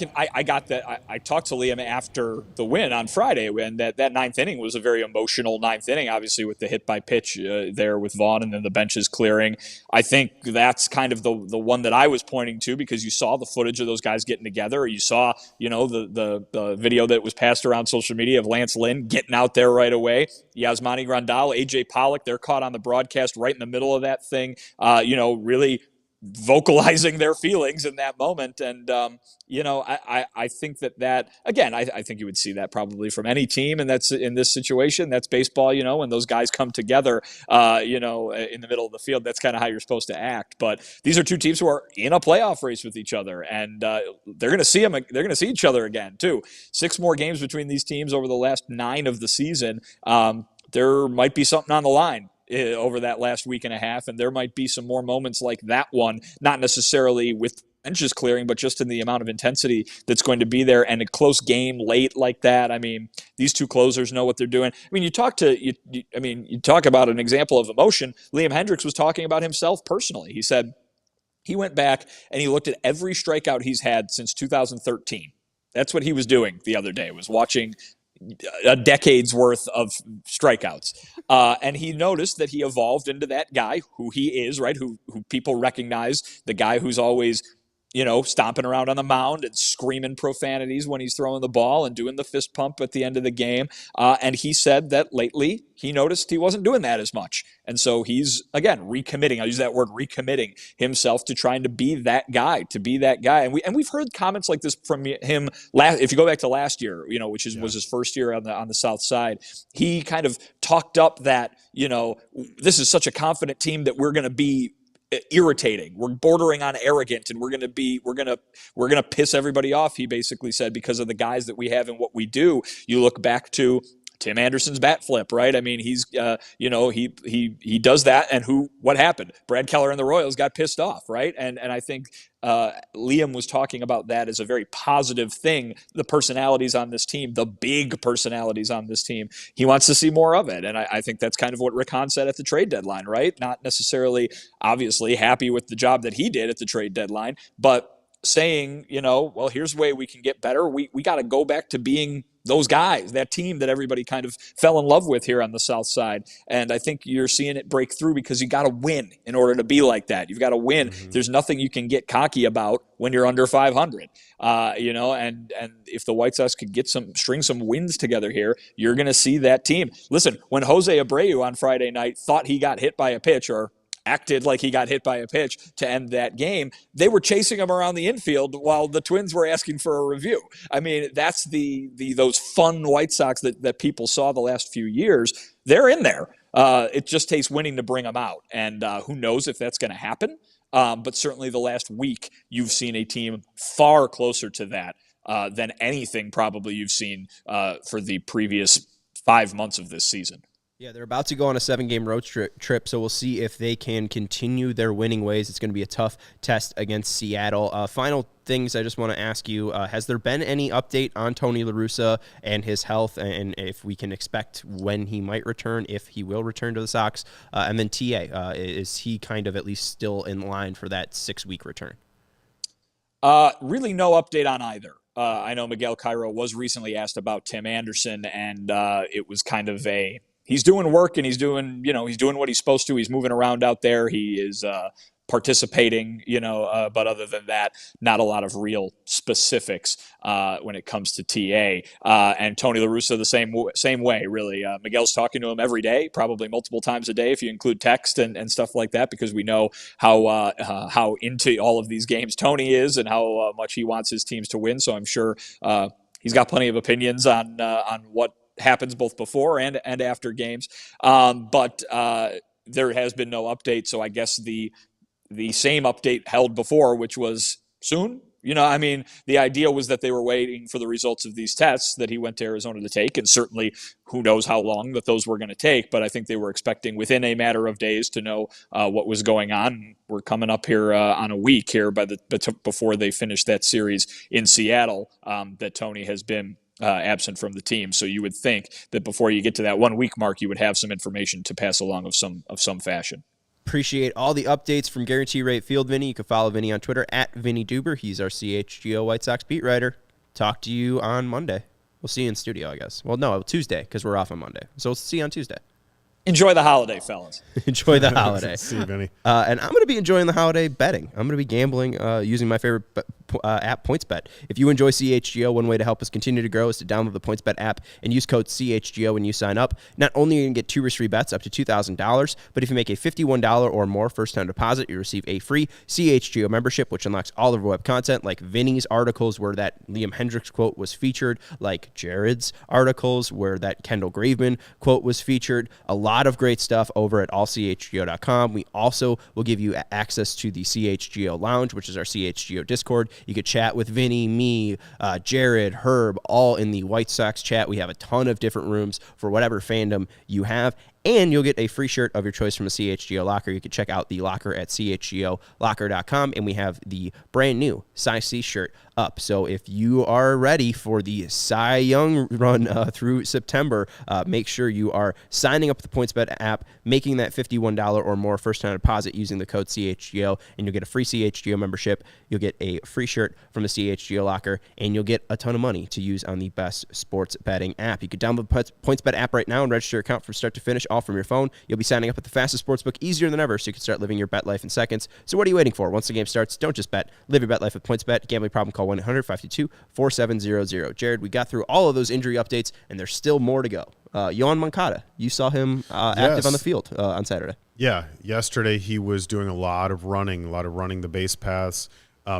S4: got that. I talked to Liam after the win on Friday, and that ninth inning was a very emotional ninth inning, obviously with the hit by pitch there with Vaughn and then the benches clearing. I think that's kind of the one that I was pointing to, because you saw the footage of those guys getting together. Or you saw, the video that was passed around social media of Lance Lynn getting out there right away. Yasmani Grandal, AJ Pollock, they're caught on the broadcast right in the middle of that thing, really vocalizing their feelings in that moment. And, I think that again, I think you would see that probably from any team. And that's in this situation, that's baseball, when those guys come together, in the middle of the field, that's kind of how you're supposed to act. But these are two teams who are in a playoff race with each other, and they're going to see them. They're going to see each other again too. 6 more games between these teams over the last 9 of the season. There might be something on the line over that last week and a half, and there might be some more moments like that one, not necessarily with benches clearing, but just in the amount of intensity that's going to be there, and a close game late like that. I mean, these two closers know what they're doing. I mean, you talk about an example of emotion. Liam Hendriks was talking about himself personally. He said he went back and he looked at every strikeout he's had since 2013. That's what he was doing the other day, was watching a decade's worth of strikeouts. And he noticed that he evolved into that guy who he is, right? Who people recognize, the guy who's always, stomping around on the mound and screaming profanities when he's throwing the ball and doing the fist pump at the end of the game. And he said that lately he noticed he wasn't doing that as much. And so he's, again, recommitting. I'll use that word, recommitting himself to trying to be that guy, And we've heard comments like this from him if you go back to last year, which was his first year on the South Side. He kind of talked up that, this is such a confident team that we're going to be irritating. We're bordering on arrogant, and we're going to piss everybody off, he basically said, because of the guys that we have and what we do. You look back to Tim Anderson's bat flip, right? I mean, he's, he does that, and what happened? Brad Keller and the Royals got pissed off, right? And I think Liam was talking about that as a very positive thing. The personalities on this team, the big personalities on this team, he wants to see more of it. And I think that's kind of what Rick Hahn said at the trade deadline, right? Not necessarily, obviously, happy with the job that he did at the trade deadline, but saying, well, here's the way we can get better. We got to go back to being those guys, that team that everybody kind of fell in love with here on the South Side. And I think you're seeing it break through, because you got to win in order to be like that. You've got to win. Mm-hmm. There's nothing you can get cocky about when you're under 500. And if the White Sox could string some wins together here, you're going to see that team. Listen, when Jose Abreu on Friday night thought he got hit by a pitch, or acted like he got hit by a pitch to end that game, they were chasing him around the infield while the Twins were asking for a review. I mean, that's those fun White Sox that people saw the last few years. They're in there. It just takes winning to bring them out. And who knows if that's going to happen. But certainly the last week, you've seen a team far closer to that than anything probably you've seen for the previous 5 months of this season.
S1: Yeah, they're about to go on a 7-game road trip, so we'll see if they can continue their winning ways. It's going to be a tough test against Seattle. Final things I just want to ask you, has there been any update on Tony La Russa and his health, and if we can expect when he might return, if he will return to the Sox? And then TA, is he kind of at least still in line for that 6-week return?
S4: Really no update on either. I know Miguel Cairo was recently asked about Tim Anderson, and it was kind of he's doing work, and he's doing what he's supposed to. He's moving around out there. He is participating, but other than that, not a lot of real specifics when it comes to TA. And Tony La Russa the same way, really. Miguel's talking to him every day, probably multiple times a day if you include text and stuff like that, because we know how into all of these games Tony is and how much he wants his teams to win. So I'm sure he's got plenty of opinions on what happens both before and after games. But there has been no update, so I guess the same update held before, which was soon. The idea was that they were waiting for the results of these tests that he went to Arizona to take, and certainly who knows how long that those were going to take, but I think they were expecting within a matter of days to know what was going on. We're coming up here on a week here before they finish that series in Seattle that Tony has been absent from the team. So you would think that before you get to that 1 week mark, you would have some information to pass along of some fashion.
S1: Appreciate all the updates from Guarantee Rate Field, Vinny. You can follow Vinny on Twitter at Vinnie Duber. He's our CHGO White Sox beat writer. Talk to you on Monday. We'll see you in studio, I guess. Well, no, Tuesday, because we're off on Monday. So we'll see you on Tuesday.
S4: Enjoy the holiday, fellas.
S1: Enjoy the holiday.
S2: See you, Vinny.
S1: And I'm going to be enjoying the holiday betting. I'm going to be gambling using my favorite app, PointsBet. If you enjoy CHGO, one way to help us continue to grow is to download the PointsBet app and use code CHGO when you sign up. Not only are you going to get 2 risk-free bets up to $2,000, but if you make a $51 or more first-time deposit, you receive a free CHGO membership, which unlocks all of our web content, like Vinny's articles where that Liam Hendricks quote was featured, like Jared's articles where that Kendall Graveman quote was featured. A lot of great stuff over at allchgo.com. We also will give you access to the CHGO Lounge, which is our CHGO Discord. You could chat with Vinny, me, Jared, Herb, all in the White Sox chat. We have a ton of different rooms for whatever fandom you have. And you'll get a free shirt of your choice from a CHGO locker. You can check out the locker at chgolocker.com. And we have the brand new Cy C shirt up. So if you are ready for the Cy Young run through September, make sure you are signing up with the PointsBet app, making that $51 or more first-time deposit using the code CHGO, and you'll get a free CHGO membership. You'll get a free shirt from the CHGO locker, and you'll get a ton of money to use on the best sports betting app. You can download the PointsBet app right now and register your account from start to finish, all from your phone. You'll be signing up at the fastest sportsbook easier than ever, so you can start living your bet life in seconds. So what are you waiting for? Once the game starts, don't just bet. Live your bet life with PointsBet. Gambling problem, call 1-800-522-4700. Jared, we got through all of those injury updates, and there's still more to go. Yohan Moncada, you saw him active on the field on Saturday.
S2: Yeah, yesterday he was doing a lot of running the base paths,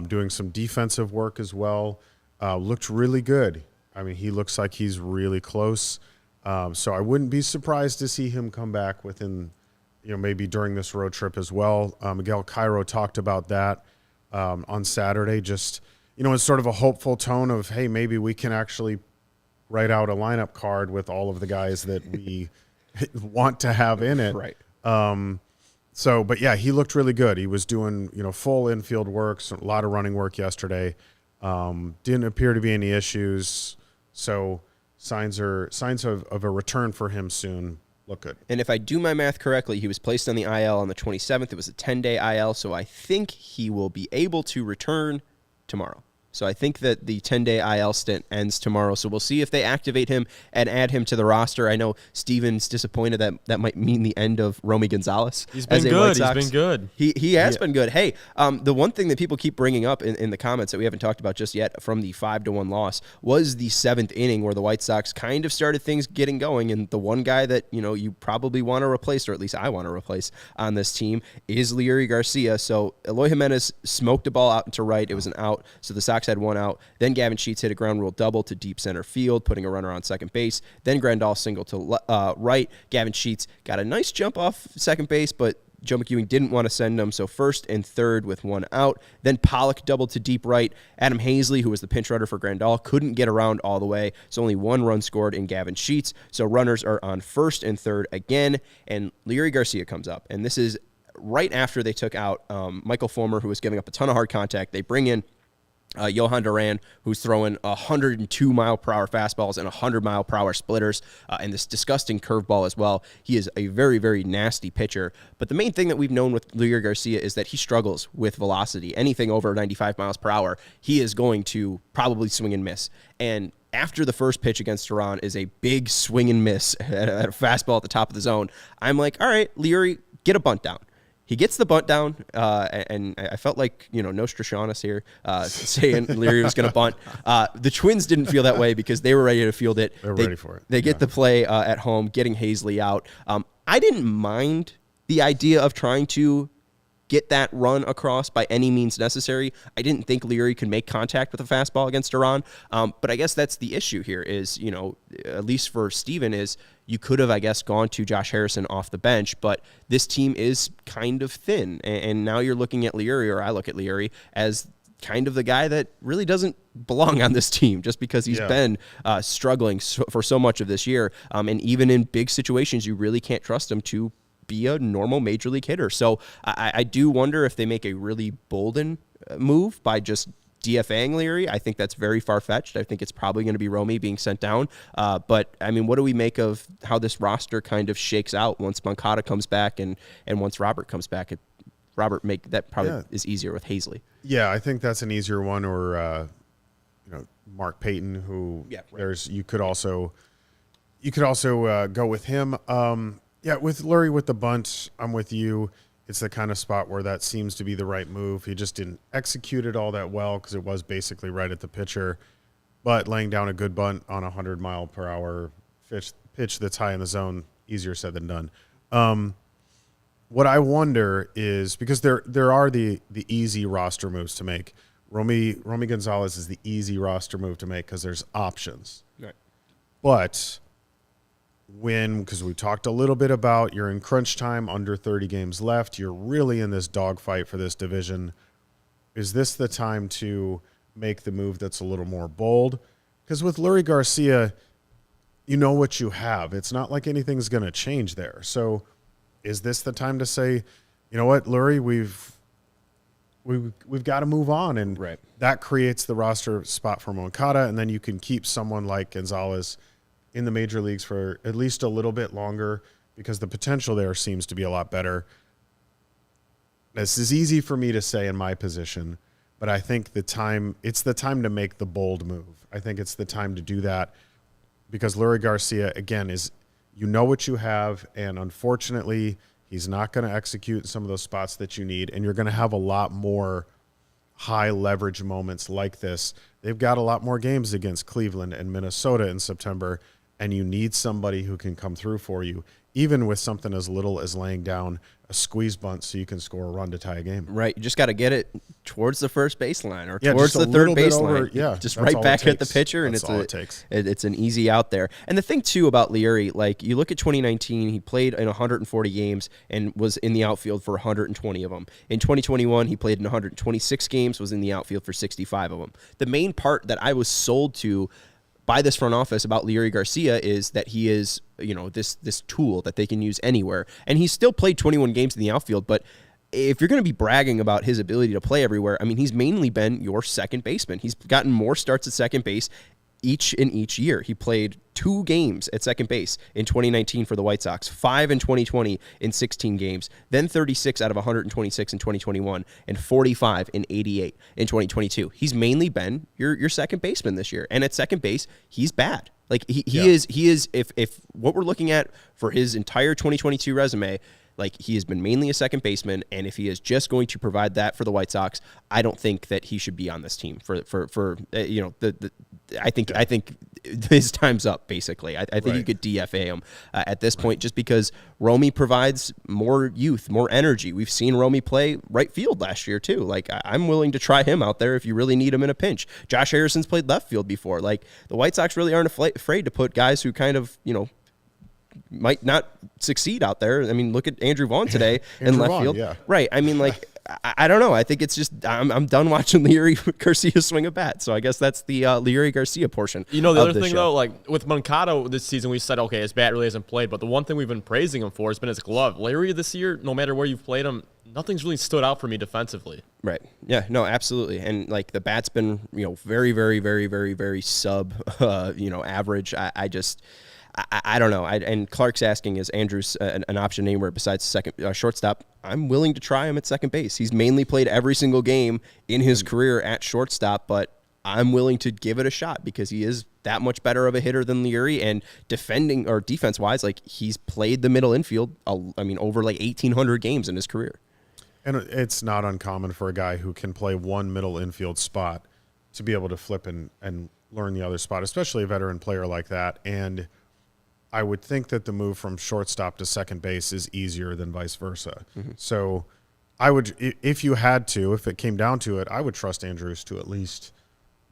S2: doing some defensive work as well. Looked really good. I mean, he looks like he's really close. So I wouldn't be surprised to see him come back within, maybe during this road trip as well. Miguel Cairo talked about that on Saturday, just, in sort of a hopeful tone of, hey, maybe we can actually write out a lineup card with all of the guys that we want to have in it.
S1: Right.
S2: But yeah, he looked really good. He was doing, full infield work, so a lot of running work yesterday. Didn't appear to be any issues. So signs of a return for him soon look good.
S1: And if I do my math correctly, he was placed on the IL on the 27th. It was a 10-day IL, so I think he will be able to return tomorrow. So I think that the 10-day IL stint ends tomorrow. So we'll see if they activate him and add him to the roster. I know Steven's disappointed that might mean the end of Romy Gonzalez.
S3: He's been good. He's been good.
S1: He has been good. Hey, the one thing that people keep bringing up in the comments that we haven't talked about just yet from the 5-1 loss was the 7th inning where the White Sox kind of started things getting going. And the one guy that, you probably want to replace, or at least I want to replace on this team, is Leury Garcia. So Eloy Jimenez smoked a ball out to right. It was an out. So the Sox had one out. Then Gavin Sheets hit a ground rule double to deep center field, putting a runner on second base. Then Grandal single to right. Gavin Sheets got a nice jump off second base, but Joe McEwing didn't want to send him, so first and third with one out. Then Pollock doubled to deep right. Adam Hazley, who was the pinch runner for Grandal, couldn't get around all the way, so only one run scored in Gavin Sheets. So runners are on first and third again, and Leury Garcia comes up. And this is right after they took out Michael Fulmer, who was giving up a ton of hard contact. They bring in Johan Duran, who's throwing 102-mile-per-hour fastballs and 100-mile-per-hour splitters, and this disgusting curveball as well. He is a very, very nasty pitcher. But the main thing that we've known with Leury Garcia is that he struggles with velocity. Anything over 95 miles per hour, he is going to probably swing and miss. And after the first pitch against Duran is a big swing and miss at a fastball at the top of the zone, I'm like, all right, Leury, get a bunt down. he gets the bunt down, and I felt like, Nostradamus here, saying Leury was going to bunt. The Twins didn't feel that way because they were ready to field it.
S2: They're ready for it.
S1: They get the play at home, getting Hazley out. I didn't mind the idea of trying to get that run across by any means necessary. I didn't think Leury could make contact with a fastball against Duran, but I guess that's the issue here is, at least for Steven, is you could have, I guess, gone to Josh Harrison off the bench, but this team is kind of thin, and now you're looking at Leury, or I look at Leury, as kind of the guy that really doesn't belong on this team just because he's been struggling for so much of this year, and even in big situations, you really can't trust him to be a normal major league hitter. So I do wonder if they make a really bolden move by just DFAing Leury. I think that's very far-fetched. I think it's probably going to be Romy being sent down. But, I mean, what do we make of how this roster kind of shakes out once Moncada comes back and once Robert comes back? That probably is easier with Hazley.
S2: Yeah, I think that's an easier one. Or, Mark Payton, who you could also go with him. Yeah, with Leury with the bunt, I'm with you. It's the kind of spot where that seems to be the right move. He just didn't execute it all that well because it was basically right at the pitcher. But laying down a good bunt on a 100-mile-per-hour pitch that's high in the zone, easier said than done. What I wonder is, because there are the easy roster moves to make. Romy Gonzalez is the easy roster move to make because there's options.
S1: Right.
S2: But because we talked a little bit about you're in crunch time, under 30 games left, you're really in this dogfight for this division. Is this the time to make the move that's a little more bold? Because with Leury Garcia, you know what you have. It's not like anything's going to change there. So is this the time to say, you know what, Leury, we've got to move on, and that creates the roster spot for Moncada, and then you can keep someone like Gonzalez in the major leagues for at least a little bit longer because the potential there seems to be a lot better. This is easy for me to say in my position, but I think it's the time to make the bold move. I think it's the time to do that because Leury Garcia, again, you know what you have, and unfortunately, he's not going to execute some of those spots that you need, and you're going to have a lot more high leverage moments like this. They've got a lot more games against Cleveland and Minnesota in September, and you need somebody who can come through for you, even with something as little as laying down a squeeze bunt so you can score a run to tie a game.
S1: Right. You just got to get it towards the first baseline or towards the third baseline. Just right back at the pitcher, and it's an easy out there. And the thing, too, about Leury, like you look at 2019, he played in 140 games and was in the outfield for 120 of them. In 2021, he played in 126 games, was in the outfield for 65 of them. The main part that I was sold to by this front office about Leury Garcia is that he is, this tool that they can use anywhere. And he's still played 21 games in the outfield, but if you're going to be bragging about his ability to play everywhere, I mean, he's mainly been your second baseman. He's gotten more starts at second base each year. He played 2 games at second base in 2019 for the White Sox, 5 in 2020 in 16 games, then 36 out of 126 in 2021, and 45 in 88 in 2022. He's mainly been your second baseman this year, and at second base, he's bad. Like he is if what we're looking at for his entire 2022 resume, like he has been mainly a second baseman, and if he is just going to provide that for the White Sox, I don't think that he should be on this team I think his time's up, basically. I think you could DFA him at this point just because Romy provides more youth, more energy. We've seen Romy play right field last year, too. Like, I'm willing to try him out there if you really need him in a pinch. Josh Harrison's played left field before. Like, the White Sox really aren't afraid to put guys who kind of, might not succeed out there. I mean, look at Andrew Vaughn today in left field. Yeah. Right. I mean, like, I don't know. I think it's just I'm done watching Leury Garcia swing a bat. So I guess that's the Leury Garcia portion.
S3: The other thing, though, like with Moncada this season, we said, okay, his bat really hasn't played. But the one thing we've been praising him for has been his glove. Leury this year, no matter where you've played him, nothing's really stood out for me defensively.
S1: Right. Yeah, no, absolutely. And like the bat's been, very, very, very, very, very sub, average. I don't know. And Clark's asking, is Andrews an option anywhere besides second shortstop? I'm willing to try him at second base. He's mainly played every single game in his career at shortstop, but I'm willing to give it a shot because he is that much better of a hitter than Leury, and defending or defense-wise, like he's played the middle infield, over like 1,800 games in his career.
S2: And it's not uncommon for a guy who can play one middle infield spot to be able to flip and learn the other spot, especially a veteran player like that. And I would think that the move from shortstop to second base is easier than vice versa. So I would, if it came down to it, I would trust Andrus to at least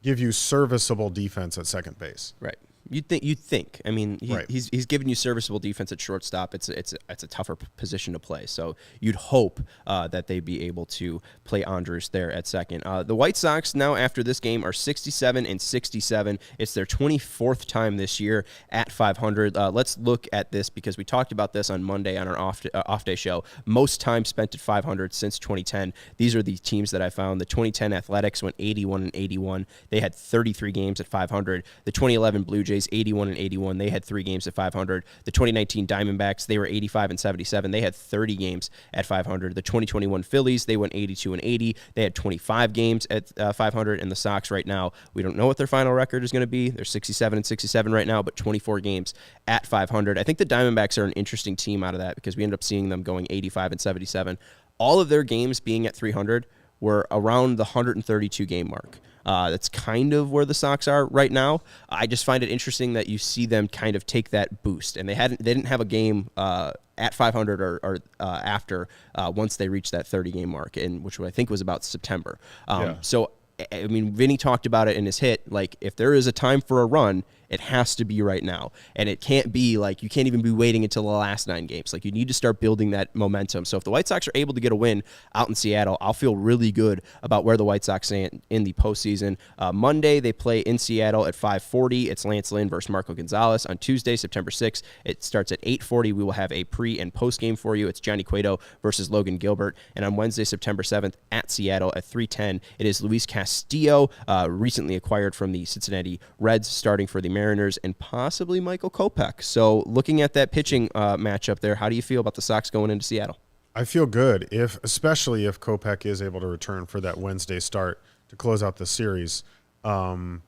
S2: give you serviceable defense at second base.
S1: Right. You'd think. I mean,
S2: Right.
S1: he's given you serviceable defense at shortstop. It's a tougher position to play. So you'd hope that they'd be able to play Andrus there at second. The White Sox now after this game are 67-67. It's their 24th time this year at 500. Let's look at this because we talked about this on Monday on our off day show. Most time spent at 500 since 2010. These are the teams that I found. The 2010 Athletics went 81-81. They had 33 games at 500. The 2011 Blue Jays 81-81. They had 3 games at 500. The 2019 Diamondbacks, they were 85-77. They had 30 games at 500. The 2021 Phillies, they went 82-80. They had 25 games at 500. And the Sox right now, we don't know what their final record is going to be. They're 67-67 right now, but 24 games at 500. I think the Diamondbacks are an interesting team out of that because we end up seeing them going 85-77. All of their games being at 300 were around the 132 game mark. That's kind of where the Sox are right now. I just find it interesting that you see them kind of take that boost, and they didn't have a game at 500 or after once they reached that 30 game mark, which I think was about September. So I mean, Vinny talked about it in his hit. Like, if there is a time for a run, it has to be right now. And it can't be like, you can't even be waiting until the last 9 games. Like, you need to start building that momentum. So if the White Sox are able to get a win out in Seattle, I'll feel really good about where the White Sox stand in the postseason. Monday, they play in Seattle at 5:40. It's Lance Lynn versus Marco Gonzalez. On Tuesday, September 6th, it starts at 8:40. We will have a pre- and post-game for you. It's Johnny Cueto versus Logan Gilbert. And on Wednesday, September 7th, at Seattle at 3:10, it is Luis Castillo, recently acquired from the Cincinnati Reds, starting for the Mariners, and possibly Michael Kopech. So looking at that pitching matchup there, how do you feel about the Sox going into Seattle?
S2: I feel good, especially if Kopech is able to return for that Wednesday start to close out the series. Again,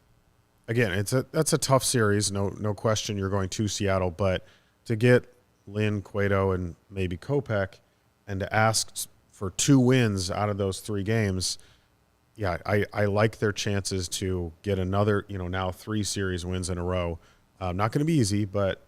S2: that's a tough series, no question. You're going to Seattle, but to get Lynn, Cueto, and maybe Kopech, and to ask for 2 wins out of those 3 games, yeah, I like their chances to get another, now 3 series wins in a row. Not going to be easy, but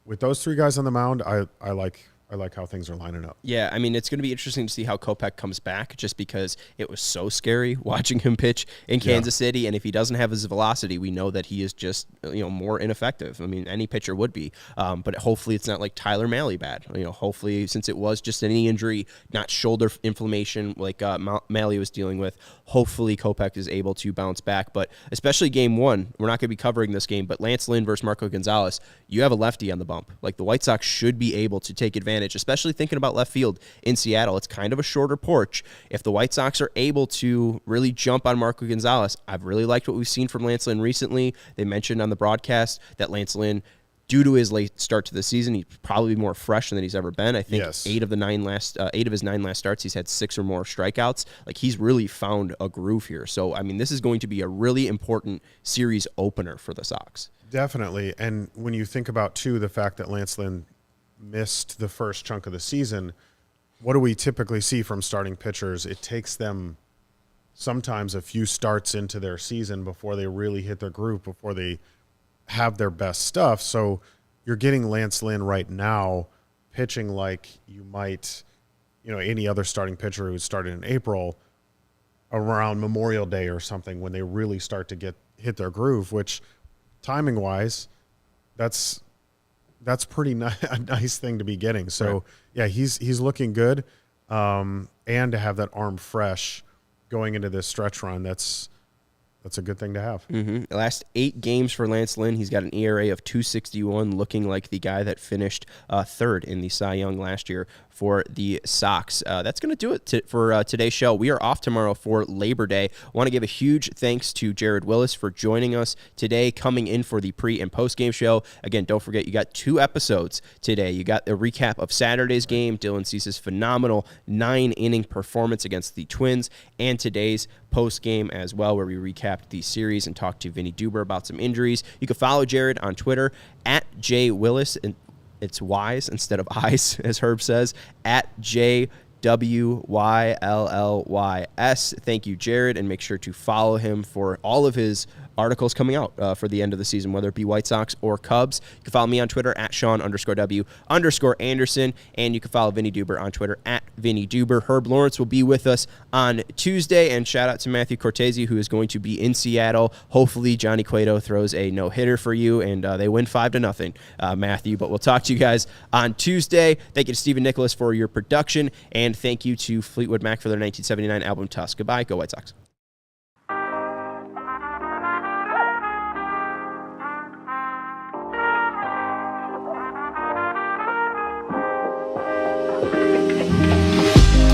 S2: with those 3 guys on the mound, I like how things are lining up.
S1: Yeah, I mean, it's going to be interesting to see how Kopech comes back, just because it was so scary watching him pitch in Kansas City. And if he doesn't have his velocity, we know that he is just, more ineffective. I mean, any pitcher would be. But hopefully it's not like Tyler Mahle bad. Hopefully, since it was just a knee injury, not shoulder inflammation like Mahle was dealing with, hopefully Kopech is able to bounce back. But especially game 1, we're not going to be covering this game, but Lance Lynn versus Marco Gonzalez, you have a lefty on the bump. Like, the White Sox should be able to take advantage, especially thinking about left field in Seattle. It's kind of a shorter porch. If the White Sox are able to really jump on Marco Gonzalez, I've really liked what we've seen from Lance Lynn recently. They mentioned on the broadcast that Lance Lynn, due to his late start to the season, he's probably more fresh than he's ever been. I think 8 of his 9 last starts, he's had 6 or more strikeouts. Like, he's really found a groove here. So, I mean, this is going to be a really important series opener for the Sox.
S2: Definitely. And when you think about, too, the fact that Lance Lynn missed the first chunk of the season, what do we typically see from starting pitchers? It takes them sometimes a few starts into their season before they really hit their groove, before they have their best stuff. So you're getting Lance Lynn right now pitching like you might, any other starting pitcher who started in April around Memorial Day or something, when they really start to hit their groove, which timing wise, that's pretty a nice thing to be getting. So,
S1: right.
S2: Yeah, he's looking good. And to have that arm fresh going into this stretch run, that's a good thing to have.
S1: Mm-hmm. The last 8 games for Lance Lynn, he's got an ERA of 2.61, looking like the guy that finished 3rd in the Cy Young last year for the Sox. That's going to do it for today's show. We are off tomorrow for Labor Day. I want to give a huge thanks to Jared Wyllys for joining us today, coming in for the pre- and post-game show. Again, don't forget, you got 2 episodes today. You got a recap of Saturday's game, Dylan Cease's phenomenal 9-inning performance against the Twins, and today's post-game as well, where we recapped the series and talked to Vinnie Duber about some injuries. You can follow Jared on Twitter at JWyllys, and it's Y's instead of I's, as Herb says, at JWyllys. Wyllys. Thank you, Jared, and make sure to follow him for all of his articles coming out for the end of the season, whether it be White Sox or Cubs. You can follow me on Twitter at Sean_W_Anderson, and you can follow Vinnie Duber on Twitter at Vinnie Duber. Herb Lawrence will be with us on Tuesday, and shout out to Matthew Cortese, who is going to be in Seattle. Hopefully Johnny Cueto throws a no-hitter for you, and they win 5-0, Matthew. But we'll talk to you guys on Tuesday. Thank you to Stephen Nicholas for your production, and thank you to Fleetwood Mac for their 1979 album Tusk. Goodbye. Go White Sox.